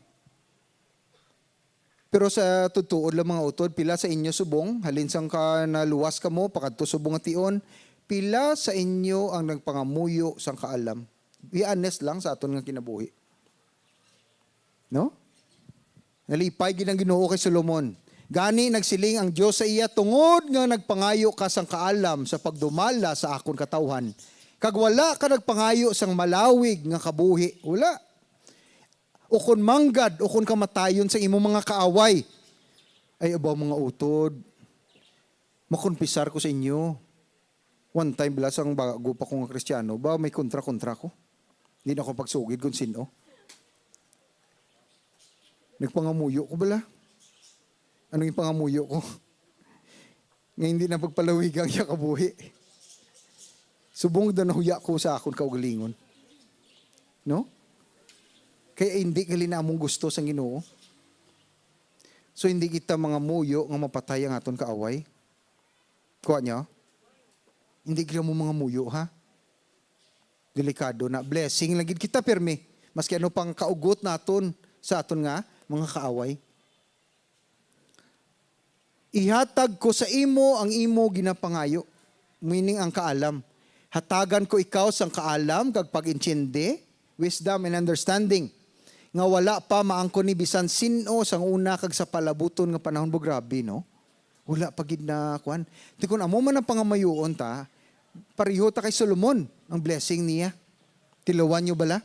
Pero sa tutuod lang mga utod, pila sa inyo subong, halin sang ka naluwas ka mo, pakadto subong at tion, pila sa inyo ang nagpangamuyo sang kaalam. Be honest lang sa aton nga kinabuhi. No? Nalipay ginang Ginoo kay Solomon. Gani nagsiling ang Dios sa iya tungod nga nagpangayo ka sang kaalam sa pagdumala sa akon katawhan. Kag wala ka nagpangayo sang malawig nga kabuhi. Wala. O kun manggad, o kun kamatayon sa imong mga kaaway. Ay abaw mga utod. Makonpisar ko sa inyo. One time bilasang bago pa kong Kristiyano, ba may kontra-kontra ko. Hindi na ako pagsugid kung sino. Nagpangamuyo ko bala. Ano yung pangamuyo ko? Ngayon hindi na pagpalawigang siya kabuhi. Subong na nahuya ko sa akon kaugalingon. No? Kaya hindi gali na among gusto sa Ginoo. So hindi kita mga muyo nga mapatay ang aton kaaway. Kuha niya? Hindi kita mo mga muyo, ha? Delikado na. Blessing lagi kita permi. Maski ano pang kaugot naton sa aton nga mga kaaway. Ihatag ko sa imo ang imo ginapangayo. Meaning ang kaalam. Hatagan ko ikaw sang kaalam kag pag-intindi, wisdom and understanding. Nga wala pa maangko ni bisan sino sang una kag sa palabuton nga panahon bo grabe, no? Wala pa gid na kuan. Ti kun amo man ang pangamayoon ta, pareho ta kay Solomon ang blessing niya. Tilawan niyo bala?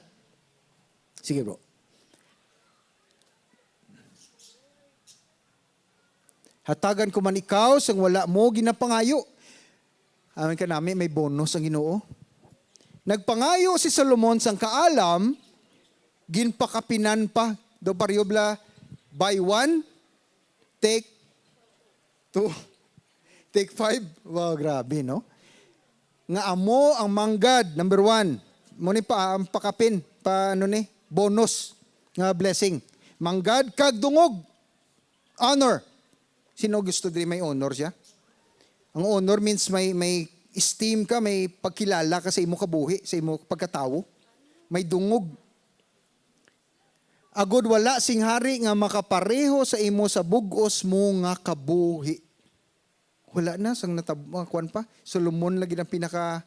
Sige bro. Hatagan ko man ikaw sang wala mo ginapangayo. Amin ka namin, may bonus ang Ginoo. Nagpangayo si Solomon sang kaalam, ginpakapinan pa. Do pariobla, buy one, take two, take five. Wow, grabe, no? Nga amo ang manggad, number one. Muni pa, ang pakapin, bonus, nga blessing. Manggad, kag dungog, honor. Sino gusto din may honor siya? Ang honor means may esteem ka, may pagkilala ka sa imo kabuhi, sa imo pagkatao. May dungog. Agod wala sing hari nga makapareho sa imo sa bugos mo nga kabuhi. Wala na, sang natabuan pa. Solomon lagi ng pinaka,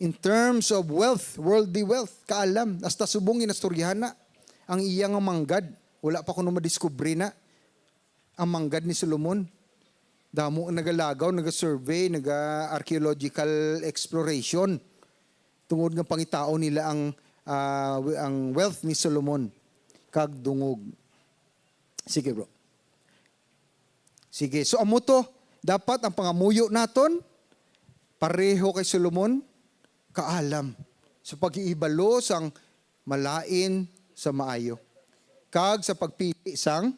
in terms of wealth, worldly wealth, kaalam. Hasta subong inastoryahan na ang iyang manggad. Wala pa kuno madiskubre na ang manggad ni Solomon. Damo ang nagalagaw, naga-survey, naga-archaeological exploration. Tungod ng pangitao nila ang wealth ni Solomon. Kag dungog. Sige bro. Sige, so amo to, dapat ang pangamuyo naton, pareho kay Solomon, kaalam. Sa pag-iibalo sang malain sa maayo. Kag sa pagpili sang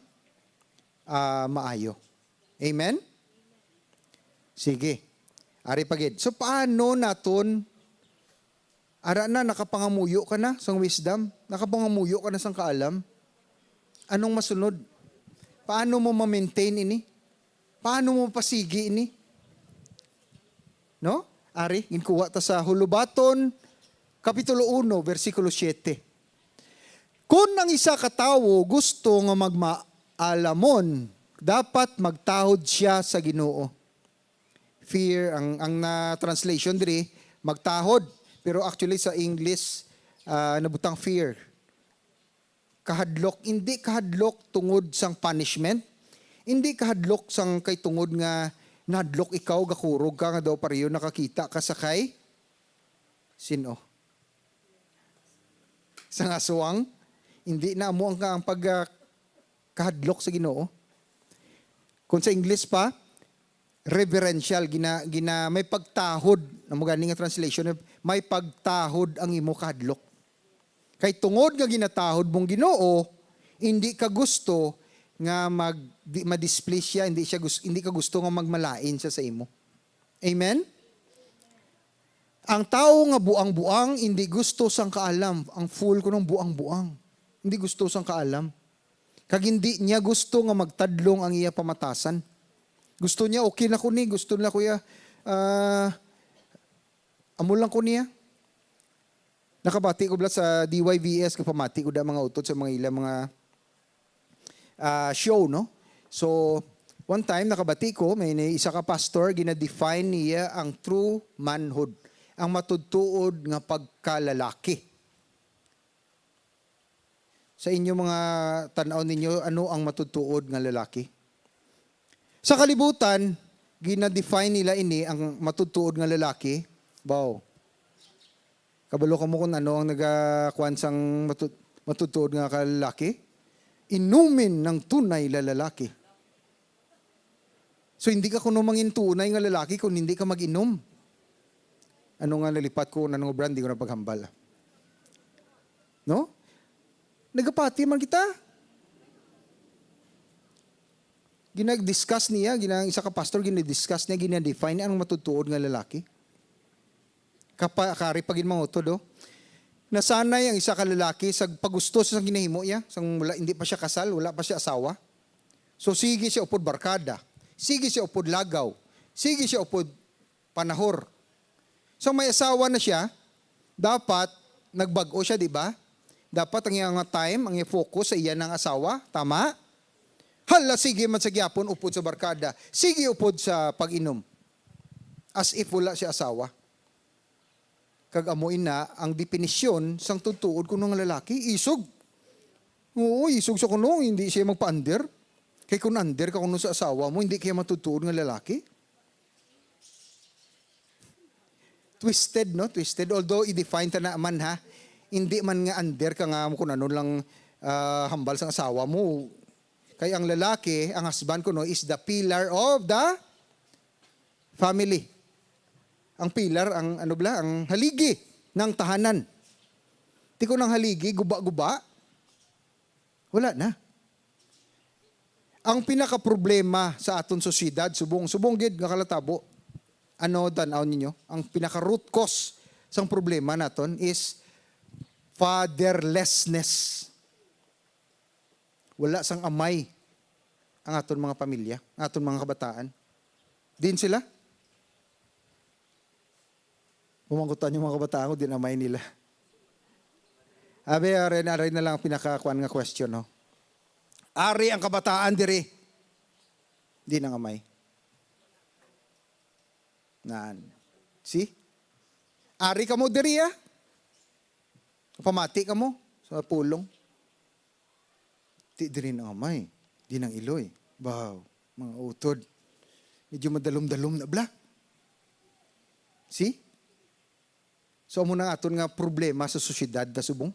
maayo. Amen? Sige. Ari pagid. So paano naton ara na nakapangamuyo ka na sang wisdom? Nakapangamuyo ka na sang kaalam? Anong masunod? Paano mo ma-maintain ini? Paano mo pasigi ini? No? Ari, ginkuha ta sa Hulubaton, Kapitulo 1, versikulo 7. Kung ang isa katawo gusto nga magmaalamon, dapat magtahod siya sa Ginoo. Fear, ang na-translation diri, magtahod. Pero actually sa English, nabutang fear. Kahadlok, hindi kahadlok tungod sang punishment. Hindi kahadlok sang kay tungod nga nadlok ikaw, gakurog ka nga daw pareho nakakita ka sa kay Sino? Sa nga suwang, hindi na amo ang pagkahadlok sa Ginoo. Kung sa English pa, reverential, may pagtahod, na mo ganing nga translation, may pagtahod ang imo kahadlok. Kay tungod nga ginatahod mong Ginoo, hindi ka gusto nga ma-display siya, hindi ka gusto nga magmalain siya sa imo. Amen? Ang tao nga buang-buang, hindi gusto sang kaalam. Ang fool ko ng buang-buang. Hindi gusto sang kaalam. Kag hindi niya gusto nga magtadlong ang iya pamatasan. Gusto niya, okay na ko ni. Gusto na kuya, amo lang ko niya. Nakabati ko bala sa DYVS, kapamati ko da mga utot sa mga ilang mga show, no? So, one time, nakabati ko, may isa ka pastor, gina-define niya ang true manhood. Ang matudtuod nga pagkalalaki. Sa inyo mga tanaw ninyo, ano ang matudtuod nga lalaki? Sa kalibutan, gina-define nila ini ang matudtuod nga lalaki. Wow. Kabalo ka mo kung ano ang nagakuan-sang matudtuod nga lalaki? Inumin ng tunay na lalaki. So hindi ka kuno mangin tunay nga lalaki kung hindi ka mag-inom. Ano nga nalipat ko, ano nga brand, di ko na paghambal. No? Nagapati man kita. Ginag-discuss niya, isa ka pastor, ginag-discuss niya, ginag-define anong matutuod nga lalaki. Kari pagin mga utod, nasanay ang isa ka lalaki sa pagusto sa ginahimo niya, hindi pa siya kasal, wala pa siya asawa. So sige siya upod barkada, sige siya upod lagaw, sige siya upod panahor. So may asawa na siya, dapat nagbago siya, di ba? Dapat ang iyang time, ang iyang focus sa iyan ng asawa, tama? Hala, sige man sa gyapon, upod sa barkada. Sige upod sa pag-inom. As if wala siya asawa. Kag-amuin na, ang definisyon sang tutuod kuno nga lalaki, isog. Oo, isog sa kuno, hindi siya magpa-under. Kaya kung under ka kuno sa asawa mo, hindi kaya matutuod nga lalaki. Twisted, no? Twisted. Although, i-define ta naman ha, hindi man nga under ka nga kung ano lang hambal sa asawa mo. Kaya ang lalaki, ang husband ko no, is the pillar of the family. Ang pillar, ang ang haligi ng tahanan. Di ko ng haligi, guba-guba, wala na. Ang pinaka-problema sa aton sosyedad, subong gid nga kalatabo, ano tanaw ninyo? Ang pinaka-root cause sang problema naton is fatherlessness. Wala sang amay ang aton mga pamilya, ang aton mga kabataan. Din sila. Pumangkutan yung mga kabataan ko, din amay nila. Abi, ari na lang ang pinakakuan nga question, no? Ari ang kabataan diri. Di nang amay. Naan. See? Ari ka mo diri, ah. Pamati ka mo sa pulong. Di diri nang amay. Di nang iloy. Wow, mga utod. Medyo madalom-dalom na bla. See? So muna aton nga problema sa sosyedad da subong.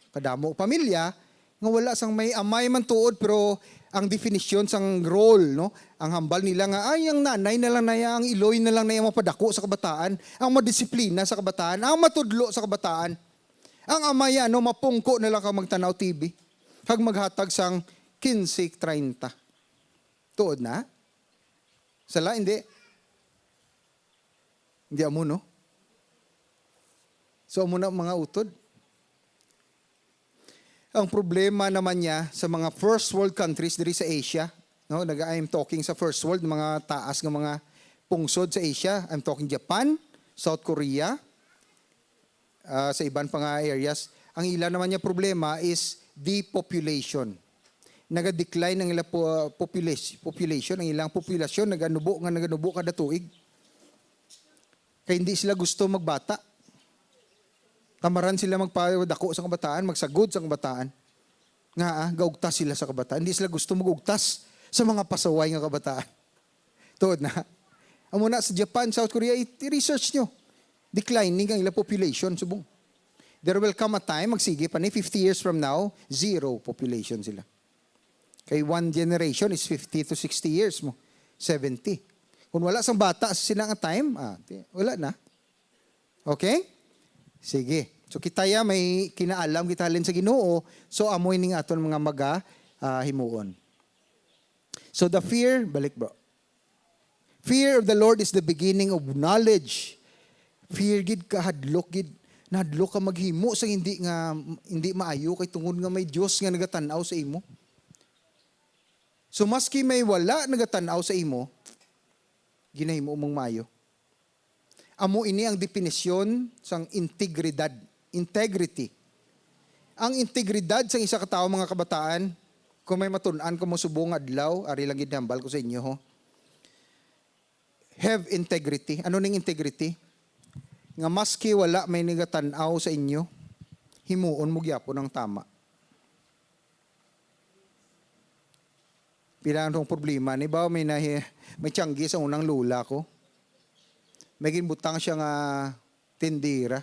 Kadamo pamilya nga wala sang may amay man tuod pero ang definition sang role, no? Ang hambal nila nga ay ang nanay na lang naya, ang iloy na lang naya mapadako sa kabataan, ang madisiplina sa kabataan, ang matudlo sa kabataan. Ang amaya no mapungko na lang ka magtanaw TV. Hag maghatag sang 15-30. Tuod na? Sala hindi. Hindi amo no. So amo na mga utod. Ang problema naman niya sa mga first world countries diri sa Asia, no, I'm talking sa first world, mga taas ng mga pungsod sa Asia. I'm talking Japan, South Korea, sa iban pa nga areas. Ang ilan naman niya problema is depopulation. Naga-decline ang ilang population, ang ilang populasyon naganubo kada tuig. Kaya hindi sila gusto magbata. Tamaran sila magpadako sa kabataan, magsagod sa kabataan. Nga, gaugtas sila sa kabataan. Hindi sila gusto magugtas sa mga pasaway ng kabataan. Tuod na. Amo na sa Japan, South Korea, i-research nyo. declining ang ilang population subong. There will come a time, magsige pa ni 50 years from now, zero population sila. Kay one generation is 50 to 60 years mo. 70. Kung wala sang bata sa sila nga time, wala na. Okay? Sige. So kita ya may kinaalam kita halin sa Ginoo, so amoy ning aton mga himuon. So the fear, balik bro. Fear of the Lord is the beginning of knowledge. Fear gid ka hadlok gid, nadlok ka maghimo sa hindi maayo kay tungod nga may Dios nga nagatanaw sa imo. So maski may wala nagatanaw sa imo, ginahimo mong maayo. Amo ini ang definisyon sang integridad, integrity. Ang integridad sang isa ka tawo mga kabataan, kung may matun-an ko mo subong adlaw, ari lang gid hambal ko sa inyo ho. Have integrity. Ano ning integrity? Nga maski wala may nagatanaw sa inyo, himuon mo gyapon ang tama. Pinanong problema ni ba may tiyanggi sa unang lula ko. May ginbutang siya nga tindira.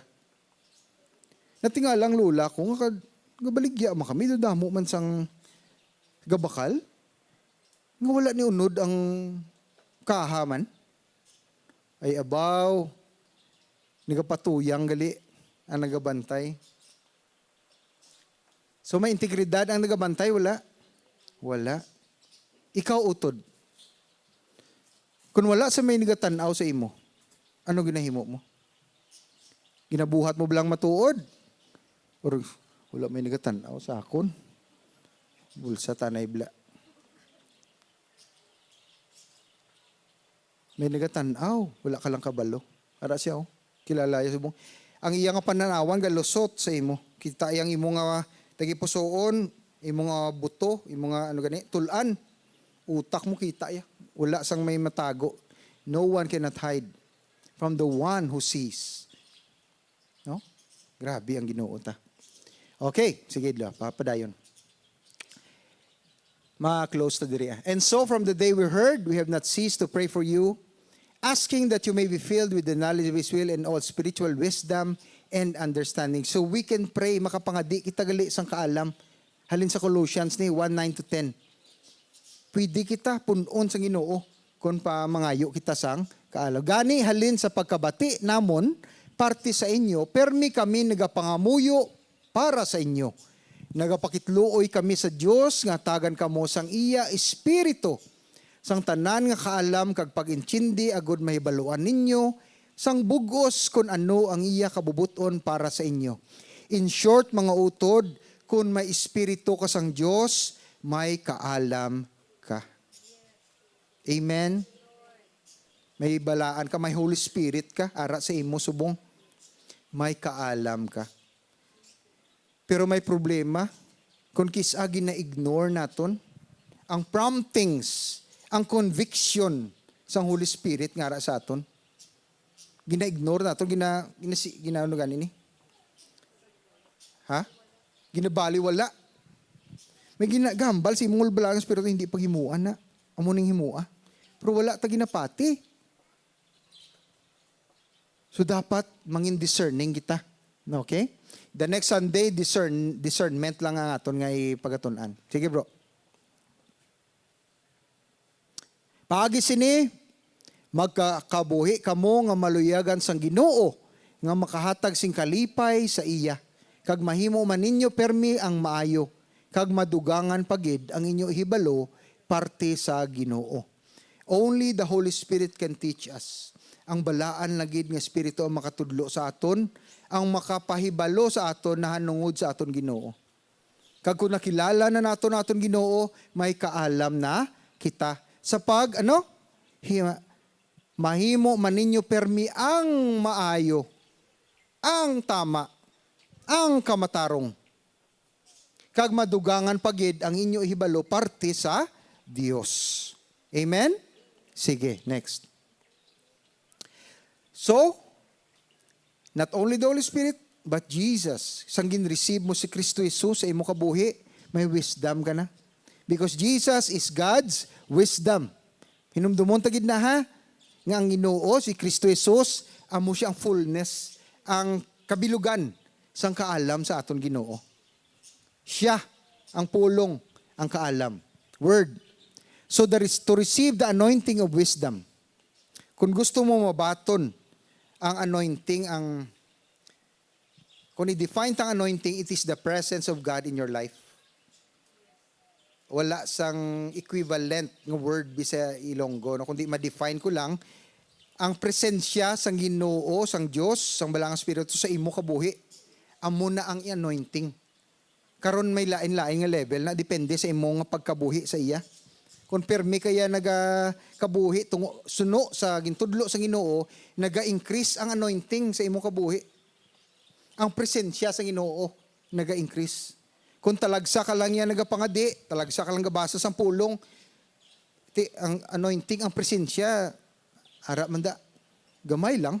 Natingalang lula ko nga baligya man kami dadamo man sang gabakal. Nga wala ni unod ang kahaman. Ay abaw, nagapatuyang gali ang nagabantay. So may integridad ang nagabantay, wala? Wala. Ikaw utod. Kung wala sa may nagatanaw sa imo, ano ginahimo mo? Ginabuhat mo bilang matuod? Or wala may nagatanaw sa akon? Bulsa tanay bla. May nagatanaw, wala ka lang kabalo. Ara siya, kilala siya subong. Ang iya nga pananawan, galusot sa imo. Kita iyang imo nga tagipusoon, imo nga buto, imo nga tulan. Utak mo kita ya. Wala sang may matago. No one cannot hide from the one who sees. No? Grabe ang Ginoo ta. Okay, sige la, papadayon. Ma-close to diri. And so from the day we heard, we have not ceased to pray for you, asking that you may be filled with the knowledge of His will and all spiritual wisdom and understanding. So we can pray, makapangadi kita gali sang kaalam. Halin sa Colossians ni 1:9 to 10. Pwede kita punon sa Ginoo kung pa mangayo kita sang kaalam. Gani halin sa pagkabati namon, parte sa inyo, permi kami nagapangamuyo para sa inyo. Nagapakitluoy kami sa Dios nga tagan kamo sang iya espiritu sang tanan nga kaalam kag pag-intindi agud mahibaluan ninyo sang bugos kun ano ang iya kabubuton para sa inyo. In short mga utod, kun may espiritu ka sang Dios, may kaalam ka. Amen. May balaan ka, may Holy Spirit ka, ara sa imo subong. May kaalam ka. Pero may problema, kung kisagi na ignore naton, ang promptings, ang conviction sa Holy Spirit nga sa aton, gina-ignore naton, ano ganin ni? Ha? Ginabaliwala. May ginagambal, si mungol balangas pero hindi paghimuan na. Amuning himua. Pero wala ta ginapati. So dapat mangin discerning kita. Okay? The next Sunday, discernment lang ang aton nga ipagatunan. Sige bro. Paagi sini, magkakabuhi kamo nga maluyagan sang Ginoo nga makahatag sing kalipay sa iya. Kag mahimo man ninyo permi ang maayo. Kag madugangan pagid ang inyo hibalo parte sa Ginoo. Only the Holy Spirit can teach us. Ang balaan lagid nga espiritu ang makatudlo sa aton, ang makapahibalo sa aton na hanungod sa aton Ginoo. Kag kung nakilala na naton Ginoo, may kaalam na kita. Sa mahimo man ninyo permi ang maayo, ang tama, ang kamatarong. Kag madugangan pagid ang inyo hibalo parte sa Dios. Amen? Sige, next. So, not only the Holy Spirit, but Jesus. Sang gin-receive mo si Kristo Jesus sa imo kabuhi, may wisdom ka na. Because Jesus is God's wisdom. Hinumdumon tagid na ha, nga ang Ginoo si Kristo Jesus amo siya ang fullness, ang kabilugan sang kaalam sa aton Ginoo. Siya ang pulong, ang kaalam. Word. So there is to receive the anointing of wisdom. Kung gusto mo mabaton ang anointing, kung i-define ang anointing, it is the presence of God in your life. Wala sang equivalent ng word bisa Ilonggo. No? Kundi ma-define ko lang, ang presensya sang Ginoo, sang Diyos, sang Balang Espiritu sa imo kabuhi, amo na ang anointing. Karon may lain-lain nga level na depende sa imo nga pagkabuhi sa iya. Kung permi kaya nagakabuhi tungo suno sa gintudlo sa Ginoo, naga-increase ang anointing sa imo kabuhi. Ang presensya sa Ginoo naga-increase. Kung talagsa ka lang yan nagapangadi, talagsa ka lang gabasa sa pulong, ang anointing, ang presensya, harap manda, gamay lang.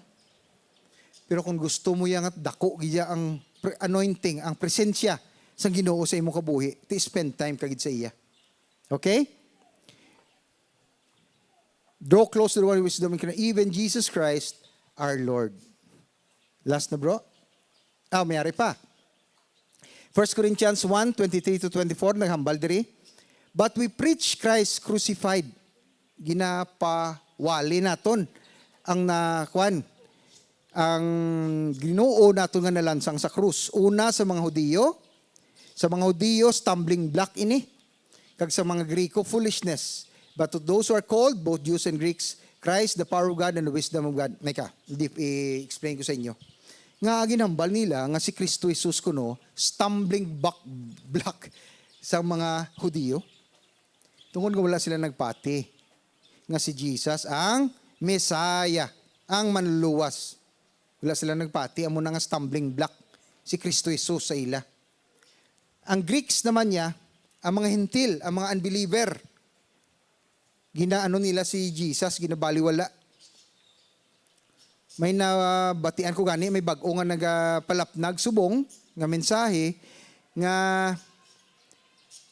Pero kung gusto mo yan at dako, giya ang anointing, ang presensya sa Ginoo sa imo kabuhi, spend time kagid sa iya. Okay? Draw close to the one with wisdom, even Jesus Christ, our Lord. Last na bro? Mayari pa. 1 Corinthians 1, 23-24, naghambal diri. But we preach Christ crucified. Ginapawali naton ang ang Ginoo naton nga nalansang sa krus. Una sa mga Hudiyo, stumbling block ini. Kag sa mga Griko, foolishness. But to those who are called, both Jews and Greeks, Christ, the power of God and the wisdom of God. I-explain ko sa inyo. Nga ginambal nila nga si Kristo Jesus kuno stumbling block sa mga Hudiyo. Tungod nga wala sila nagpati nga si Jesus ang Messiah, ang manluluwas. Wala sila nagpati, amo na nga stumbling block si Kristo Jesus sa ila. Ang Greeks naman niya, ang mga hintil, ang mga unbeliever, ginaano nila si Jesus, ginabaliwala. May nabatian ko gani, may bag-o nga nagapalapnag subong nga mensahe nga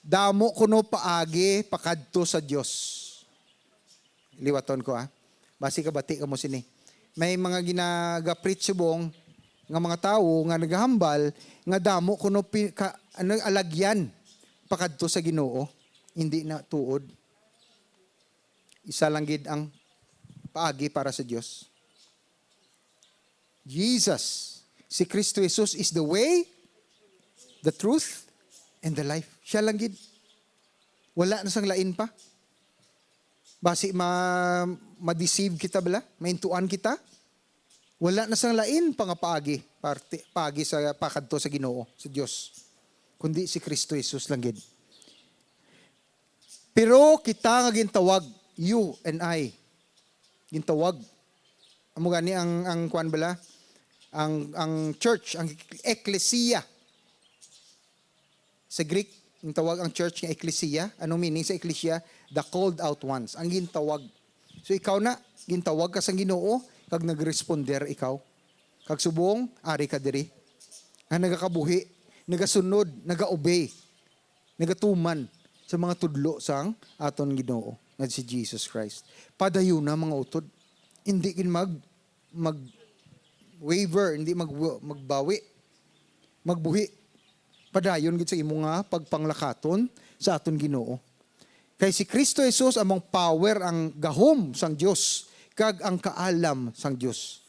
damo kuno paagi pakadto sa Dios. Liwaton ko Basi ka bati ka mo sini. May mga ginaga-preach subong nga mga tawo nga nagahambal nga damo kuno alagyan pakadto sa Ginoo, hindi na tuod. Isa lang gid ang paagi para sa Dios. Jesus, si Kristo Jesus is the way, the truth, and the life. Siya lang gid. Wala na sang lain pa. Basi ma-deceive kita bala, maintuan kita. Wala na sang lain pa nga paagi sa pakadto sa Ginoo, sa Dios. Kundi si Kristo Jesus lang gid. Pero kita nga gintawag, you and I, gintawag. Amo gani ang kuan bala, ang church, ang ecclesia. Sa Greek, ang tawag ang church nga ecclesia. Anong meaning sa ecclesia? The called out ones. Ang gintawag. So ikaw na, gintawag ka sa Ginoo, kag nagresponder ikaw. Kag subong, ari ka diri. Nga nagakabuhi, nagasunod, nagaobey, nagatuman sa mga tudlo sang aton Ginoo, nga si Jesus Christ. Padayon na mga utod. Hindi kin mag-waver, hindi magbawi, magbuhi. Padayon gid sa imo nga pagpanglakaton sa aton Ginoo. Kay si Kristo Jesus among power, ang gahom sang Dios kag ang kaalam sang Dios.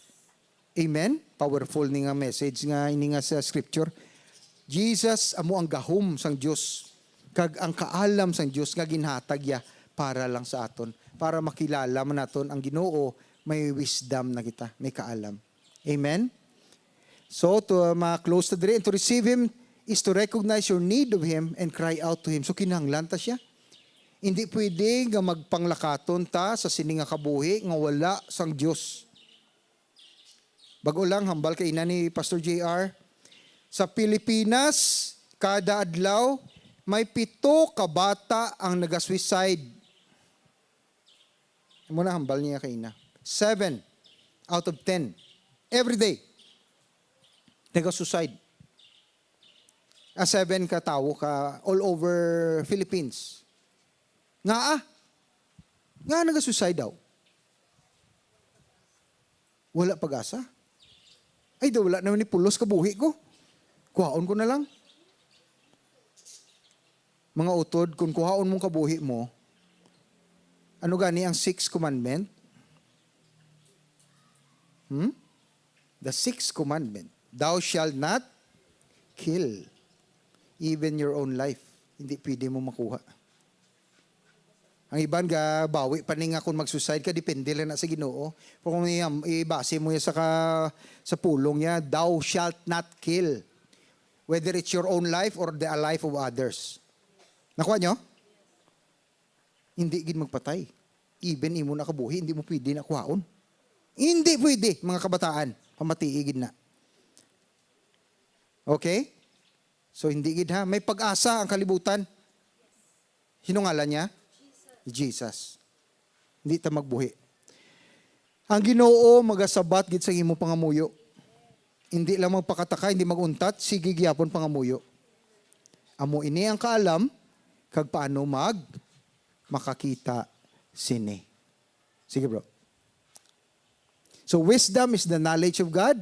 Amen. Powerful ni nga message nga ini nga sa scripture. Jesus amo ang gahom sang Dios kag ang kaalam sang Dios nga ginhatag ya para lang sa aton, para makilala man naton ang Ginoo, may wisdom na kita, may kaalam. Amen? So, to ma-close to the and to receive Him is to recognize your need of Him and cry out to Him. So, kinahanglan ta siya. Hindi pwede nga magpanglakaton ta sa sining nga kabuhi nga wala sang Dios. Bago lang, hambal kay ina ni Pastor JR, sa Pilipinas, kada adlaw, may 7 ka bata ang nag-suicide. Muna hambal niya kay ina. 7 out of 10. Every day. Nag-suicide. 7 ka tao ka all over Philippines. Nga nag-suicide daw. wala pag-asa. Ay, wala naman ni pulos kabuhi ko. Kuhaon ko na lang. Mga utod, kung kuhaon mong kabuhi mo, ano gani ang 6th commandment? The 6th commandment. Thou shalt not kill even your own life. Hindi pwede mo makuha. Ang iban ga bawi pa ni nga kung mag-suicide ka, depende lang na sa Ginoo. Pero kung ibase mo yan sa pulong niya, thou shalt not kill. Whether it's your own life or the life of others. Nakuha nyo? Hindi gid magpatay. Even imo na kabuhi, hindi mo pwede na kuhaon. Hindi pwede, mga kabataan. Pamatiigid na. Okay? So hindi gid ha. May pag-asa ang kalibutan. Sino ngalan niya? Jesus. Hindi ta magbuhi. Ang Ginoo magasabat gid sa imo pangamuyo. Hindi lang magpakataka, hindi maguntat, sige gyapon pangamuyo. Amo ini ang kaalam kag paano makakita sini. Sige bro. So wisdom is the knowledge of God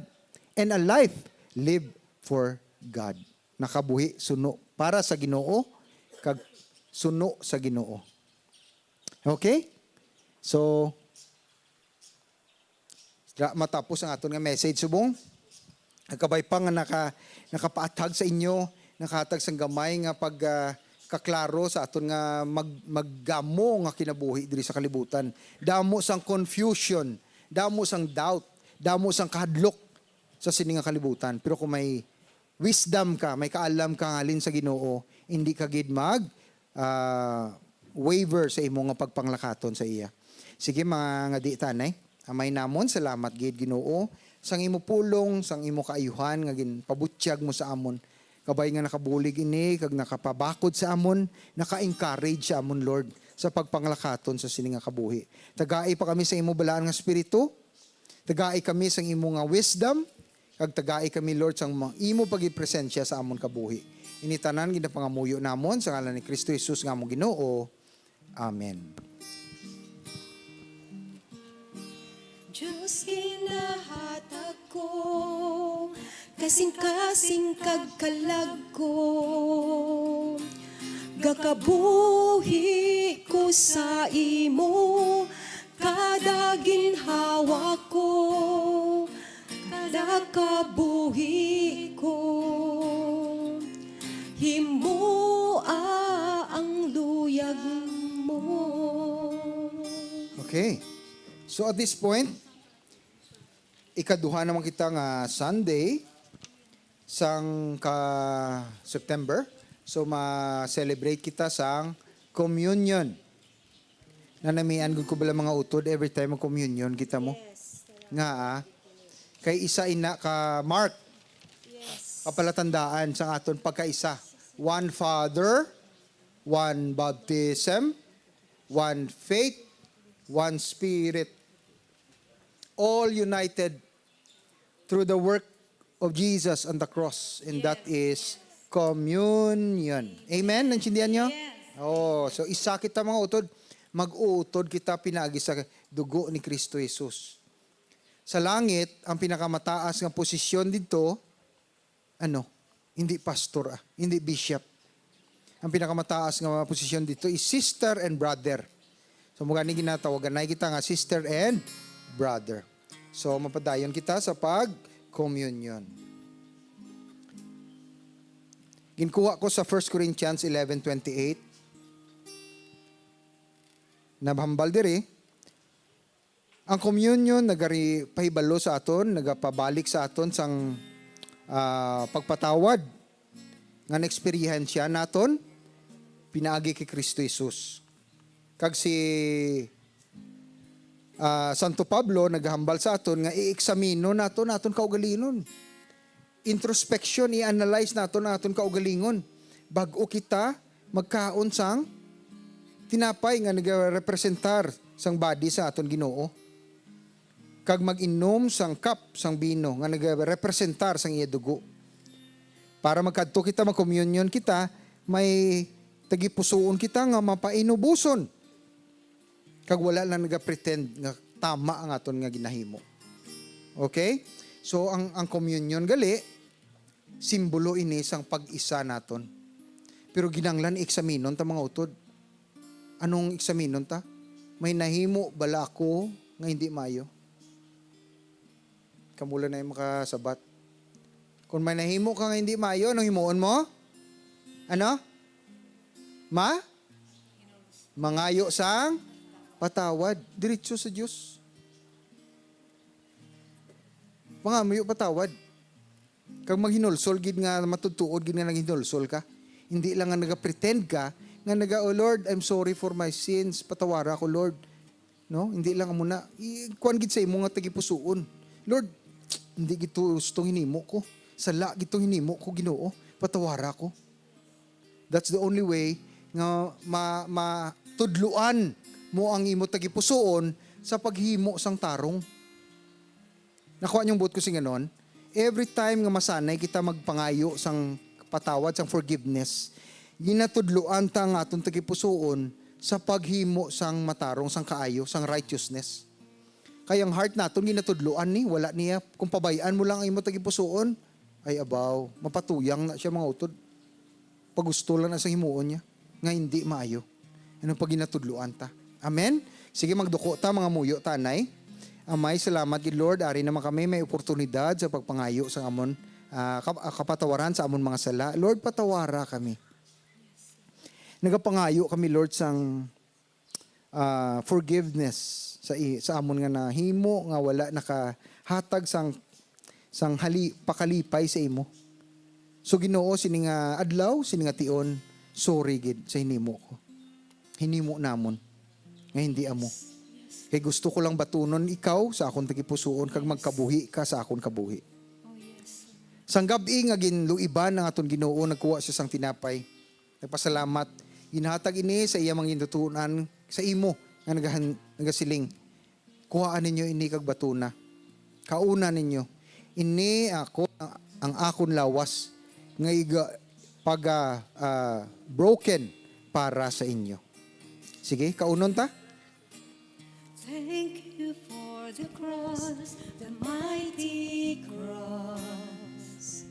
and a life lived for God. Nakabuhi suno para sa Ginoo kag suno sa Ginoo. Okay? So matapos ang aton nga message subong. Nagkabay pa nga nakapaatag sa inyo, nakahatag sa gamay nga kaklaro sa aton nga maggamo nga kinabuhi diri sa kalibutan. Damo sang confusion, damo sang doubt, damo sang kahadlok sa sini nga kalibutan. Pero kung may wisdom ka, may kaalam ka halin sa Ginoo, hindi ka gid waver sa imo nga pagpanglakaton sa iya. Sige mga nga di tanay, amay namon salamat gid Ginoo sang imo pulong, sang imo kaayuhan nga ginpabutyag mo sa amon. Kabay nga nakabulig ini, kag nakapabakod sa amon, naka-encourage sa amon, Lord, sa pagpanglakaton sa sining nga kabuhi. Tagai pa kami sa imo balaan nga espiritu, tagai kami sa imo nga wisdom, kag tagai kami, Lord, sang imo pagipresensya sa amon kabuhi. Initanan ginapangamuyo namon sa ngalan ni Kristo Jesus nga among Ginoo. Amen. Diyos ginahatag ko, kasing-kasing kagkalag ko, gakabuhi ko sa imo, kada ginhawa ko, kada kabuhi ko, himua ang luyag mo. Okay. So at this point, ikaduha naman kita nga Sunday sang September. So ma-celebrate kita sang communion. Nanamian gud ko bala mga utod every time mag-communion kita mo. Nga kay isa ina ka Mark. Kapalatandaan sang aton pagkaisa. One Father, one baptism, one faith, one Spirit. All united through the work of Jesus on the cross. And that is communion. Amen? Nansindihan nyo? Oh, so isa kita mga utod. Mag-uutod kita pinagi sa dugo ni Kristo Jesus. Sa langit, ang pinakamataas ng posisyon dito, hindi pastor, hindi bishop. Ang pinakamataas ng posisyon dito is sister and brother. So mula ni ginatawagan na kita nga sister and brother. So mapadayon kita sa pag-communion. Ginkuha ko sa 1 Corinthians 11:28. Nabhambal diri. Ang communion nagari pahibalo sa aton, nagapabalik sa aton sang pagpatawad nga na-eksperyensya naton pinaagi kay Kristo Jesus. Kag si Santo Pablo naghambal sa aton nga i-eksamino naton kaugalinon. Introspection, i-analyze naton kaugalingon. Bag-o kita magkaon sang tinapay nga nagarepresentar sang body sa aton Ginoo. Kag mag-inom sang cup sang bino nga nagarepresentar sang iya dugo. Para magkadto kita mag-communion kita, may tagipusoon kita nga mapainubuson. Kag wala lang nagapretend nga tama ang aton nga ginahimo. Okay? So ang communion gali, simbolo ini sang pag-isa naton. Pero ginanglan eksaminon ta mga utod. Anong eksaminon ta? May nahimo bala ako nga hindi maayo. Kamula na yung makasabat. Kung may nahimo ka nga hindi maayo, anong himuon mo? Ano? Mangayo sang patawad. Diretso sa Diyos. Mangayo patawad. Kag maghinulsol, gid nga matutuod, gid nga naghinulsol ka. Hindi lang nga naga-pretend ka, nga oh Lord, I'm sorry for my sins. Patawara ko, Lord. No? Hindi lang muna. Kuan gid sa imo nga tagipusoon. Lord, hindi gito gustong hinimo ko. Sala gitong hinimo ko, Ginoo. Patawara ko. That's the only way nga matudluan mo ang imo tagipusoon sa paghimo sang tarong. Nakuha niyong buot ko sing ganon. Every time nga masanay kita magpangayo sang patawad, sang forgiveness, ginatudluan ta nga atong tagipusoon sa paghimo sang matarong, sang kaayo, sang righteousness. Kaya ang heart naton ginatudluan ni, wala niya. Kung pabayaan mo lang ang imo tagipusoon, ay abaw, mapatuyang na siya mga utod. Pagusto lang na sa himuon niya, nga hindi maayo. Anong pag ginatudluan ta? Amen? Sige, magduko ta mga muyo, tanay. Amay, salamat gid Lord. Ari naman kami may oportunidad sa pagpangayo sa amon, kapatawaran sa amon mga sala. Lord, patawara kami. Nagapangayo kami, Lord, sang forgiveness sa amon nga nahimo nga wala nakahatag sang pakalipay sa imo. So Ginoo, sini nga adlaw, sini nga tion, sorry gid sa hinimo ko. Hinimo namon nga hindi amo. Kay gusto ko lang batunon ikaw sa akong tagipusoon kag magkabuhi ka sa akong kabuhi. Oh, yes. Sang gabi nga ginluiban ang aton Ginoo, nagkuha siya sang tinapay. Nagpasalamat. Ginhatag ini sa iya mga gintutunan sa imo nga nagasiling. Kuhaan ninyo ini kag batuna. Kauna ninyo. Ini ako ang akon lawas nga broken para sa inyo. Sige, kaunon ta. Thank you for the cross, the mighty cross,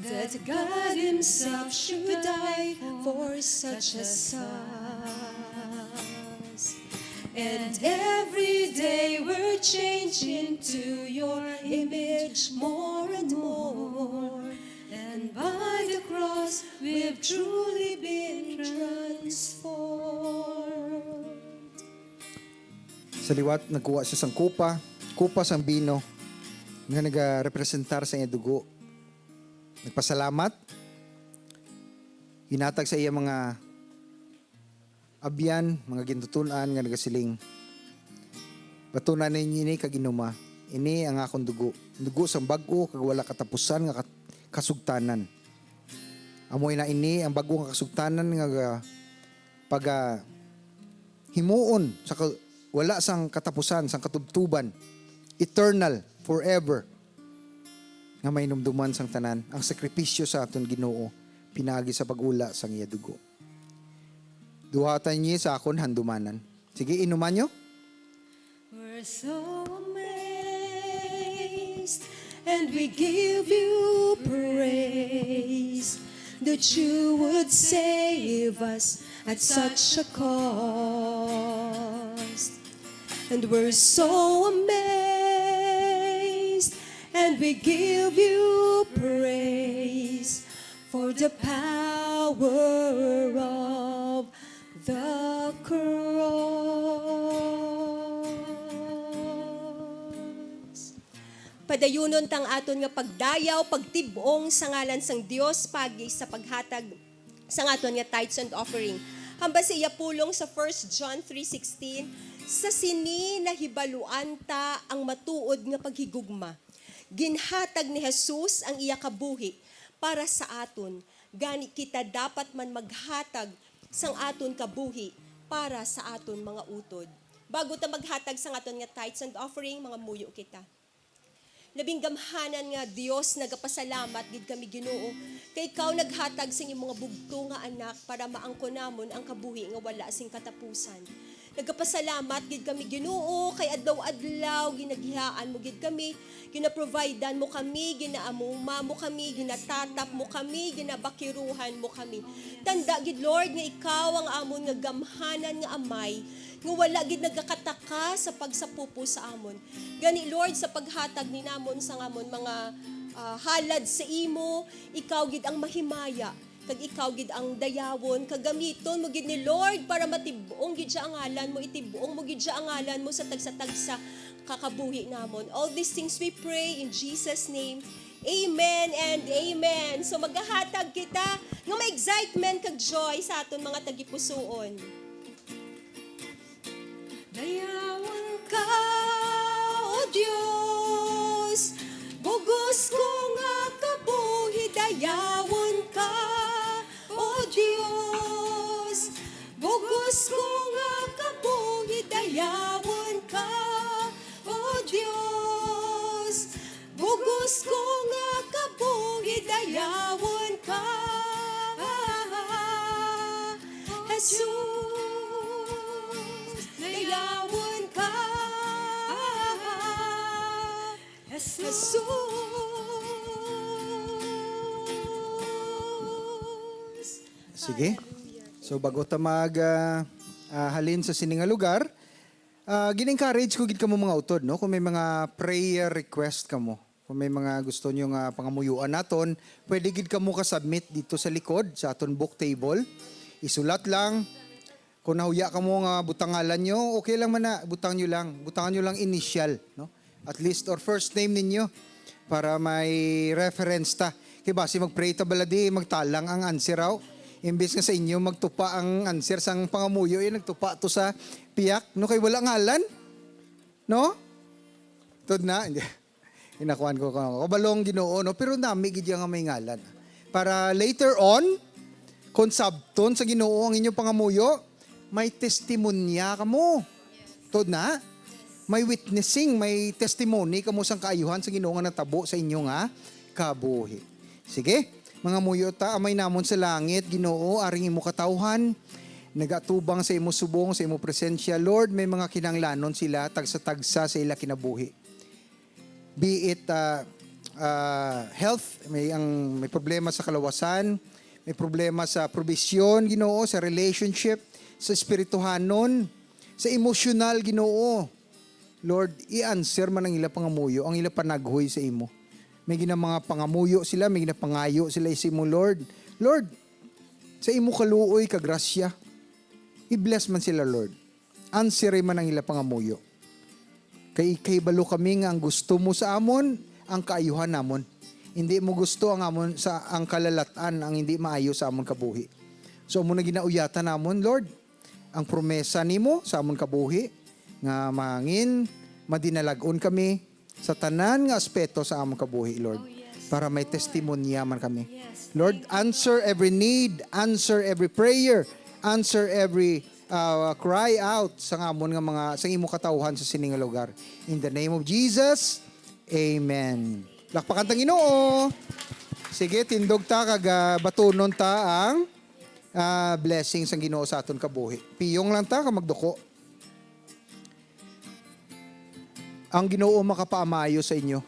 that God Himself should die for such as us. And every day we're changing to your image more and more. And by the cross we've truly been transformed. Sa liwat, nagkuha siya sang kupa sang bino, nga nagarepresentar sa iya dugo. Nagpasalamat, hinatag sa iya mga abyan, mga gintutunan nga nagasiling. Batunan ninyo ini kag inuma. Ini ang akong dugo. Dugo sang bag-o kag wala katapusan nga kasugtanan. Amoy na ini ang bag-o nga kasugtanan nga himuon sa wala sang katapusan, sang katubtuban, eternal, forever, nga may numduman sang tanan, ang sakripisyo sa aton Ginoo, pinagi sa pag-ula sang iya dugo. Duhatan niyo sa akon handumanan. Sige, inuman nyo. We're so amazed, and we give you praise, that you would save us at such a cost. And we're so amazed, and we give you praise for the power of the cross. Padayunon tang aton nga pagdayaw, pagtibong sa ngalan sang Dios pagi sa paghatag sa aton nga tithes and offering. Hamba sa iya pulong sa 1 John 3:16, sa sini nahibaluan ta ang matuod nga paghigugma. Ginhatag ni Jesus ang iya kabuhi para sa aton. Gani kita dapat man maghatag sang aton kabuhi para sa aton mga utod. Bago ta maghatag sang aton nga tithes and offering, mga muyo kita. Labing gamhanan nga Dios, nagapasalamat gid kami Ginoo kay ikaw naghatag sa imong mga bugto nga anak para maangko namon ang kabuhi nga wala sing katapusan. Nagapasalamat gid kami Ginoo kay adlaw-adlaw ginagihaan mo gid kami, ginaprovidean mo kami, ginaamuma mo kami, ginatatap mo kami, ginabakiruhan mo kami. Tanda gid Lord nga ikaw ang amon nga gamhanan nga amay, nga wala gid nagakataka sa pagsapupo sa amon. Gani Lord sa paghatag ni namon sa amon mga halad sa imo, ikaw gid ang mahimaya. Kag ikaw gid ang dayawon, kagamiton mo gid ni Lord para matibong gid siya ang ngalan mo, itibong mo gid siya ang ngalan mo sa tagsa-tagsa kakabuhi namon. All these things we pray in Jesus name. Amen and amen. So maghahatag kita ng may excitement kag joy sa aton mga tagipusoon. Dayawon ka, O Dios, bugos ko nga kabuhi, dayawon ka, O Diyos, bugos ko nga kabuhi, dayawon ka, O Diyos, bugos ko nga kabuhi, dayawon ka, Jesus, dayawon ka, Jesus. Sige. So bago ta halin sa sininga lugar, gin-encourage ko gid kamo mga utod, no? Kung may mga prayer request kamo, kung may mga gusto nyo nga pangamuyuan naton, pwede gid kamo ka-submit dito sa likod sa aton book table. Isulat lang. Kung nahuya kamo nga butangalan nyo, okay lang man na, butangan nyo lang initial, no? At least or first name ninyo para may reference ta. Kaya basi mag-pray ta baladi, magtalang ang answer raw. Imbes nga sa inyo magtupa ang answer sang pangamuyo, nagtupa to sa piyak, no? Kay wala ngalan, no? Tod na, hindi. Inakuan ko kabalong Ginoo, no? Pero nami gid nga may ngalan. Para later on, kung sabton sa Ginoo ang inyong pangamuyo, may testimonya kamo. Tod na, may witnessing, may testimony kamo sang kaayuhan sa Ginoo nga natabo sa inyo nga kabuhi. Sige. Mga muyo ta, amay namon sa langit, Ginoo, aring imo katawhan, nagatubang sa imo subong, sa imo presensya. Lord, may mga kinanglanon sila, tagsa-tagsa sa ila kinabuhi. Be it health, may problema sa kalawasan, may problema sa provision, Ginoo, sa relationship, sa espirituhanon, sa emosyonal, Ginoo. Lord, i-answer man ang ila pangamuyo, ang ila panaghoy sa imo. May mga pangamuyo sila, may ginapangayo sila sa imo, Lord. Lord, sa imo kaluoy, kagrasya, i-bless man sila, Lord. Answer man ang ila pangamuyo. Kay balo kami nga ang gusto mo sa amon, ang kaayuhan namon. Hindi mo gusto ang amon sa ang kalalatan, ang hindi maayo sa amon kabuhi. So mo na ginauyatan namon, Lord, ang promesa nimo sa amon kabuhi nga mangin madinalagon kami sa tanan nga aspeto sa among kabuhi, Lord. Para may testimonya man kami. Lord, answer every need, answer every prayer, answer every cry out sa amon nga mga sa imong katawhan sa sining nga lugar. In the name of Jesus, amen. Lakpakan tang Ginoo. Sige, tindog ta kag batunon ta ang blessings ang Ginoo sa aton kabuhi. Piyong lang ta ka magduko. Ang Ginoo makapaamayo sa inyo.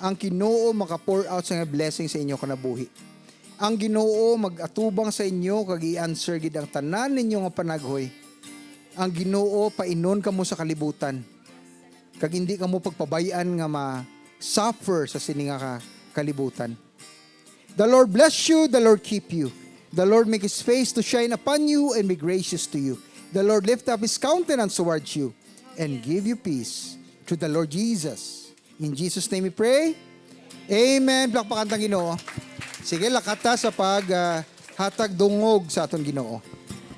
Ang Ginoo maka-pour out sa blessing sa inyo kanabuhi. Ang Ginoo mag-atubang sa inyo kag i-answer gid ang tanan ninyo nga panaghoy. Ang Ginoo painon kamo sa kalibutan. Kag hindi kamo pagpabayan nga ma-suffer sa sininga kalibutan. The Lord bless you, the Lord keep you. The Lord make His face to shine upon you and be gracious to you. The Lord lift up His countenance towards you and give you peace. To the Lord Jesus. In Jesus' name we pray. Amen. Plakpakan tang Ginoo. Sige, lakata sa hatag dungog sa aton Ginoo.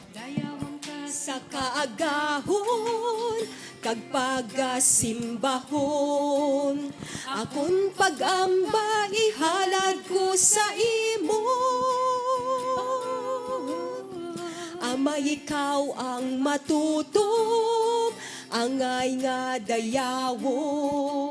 Dayawon ka Sa kaagahon, kag pagasimbahon, akon pag-amba ihalad ko sa imo. Ama, ikaw ang matutom, angay nga dayawon.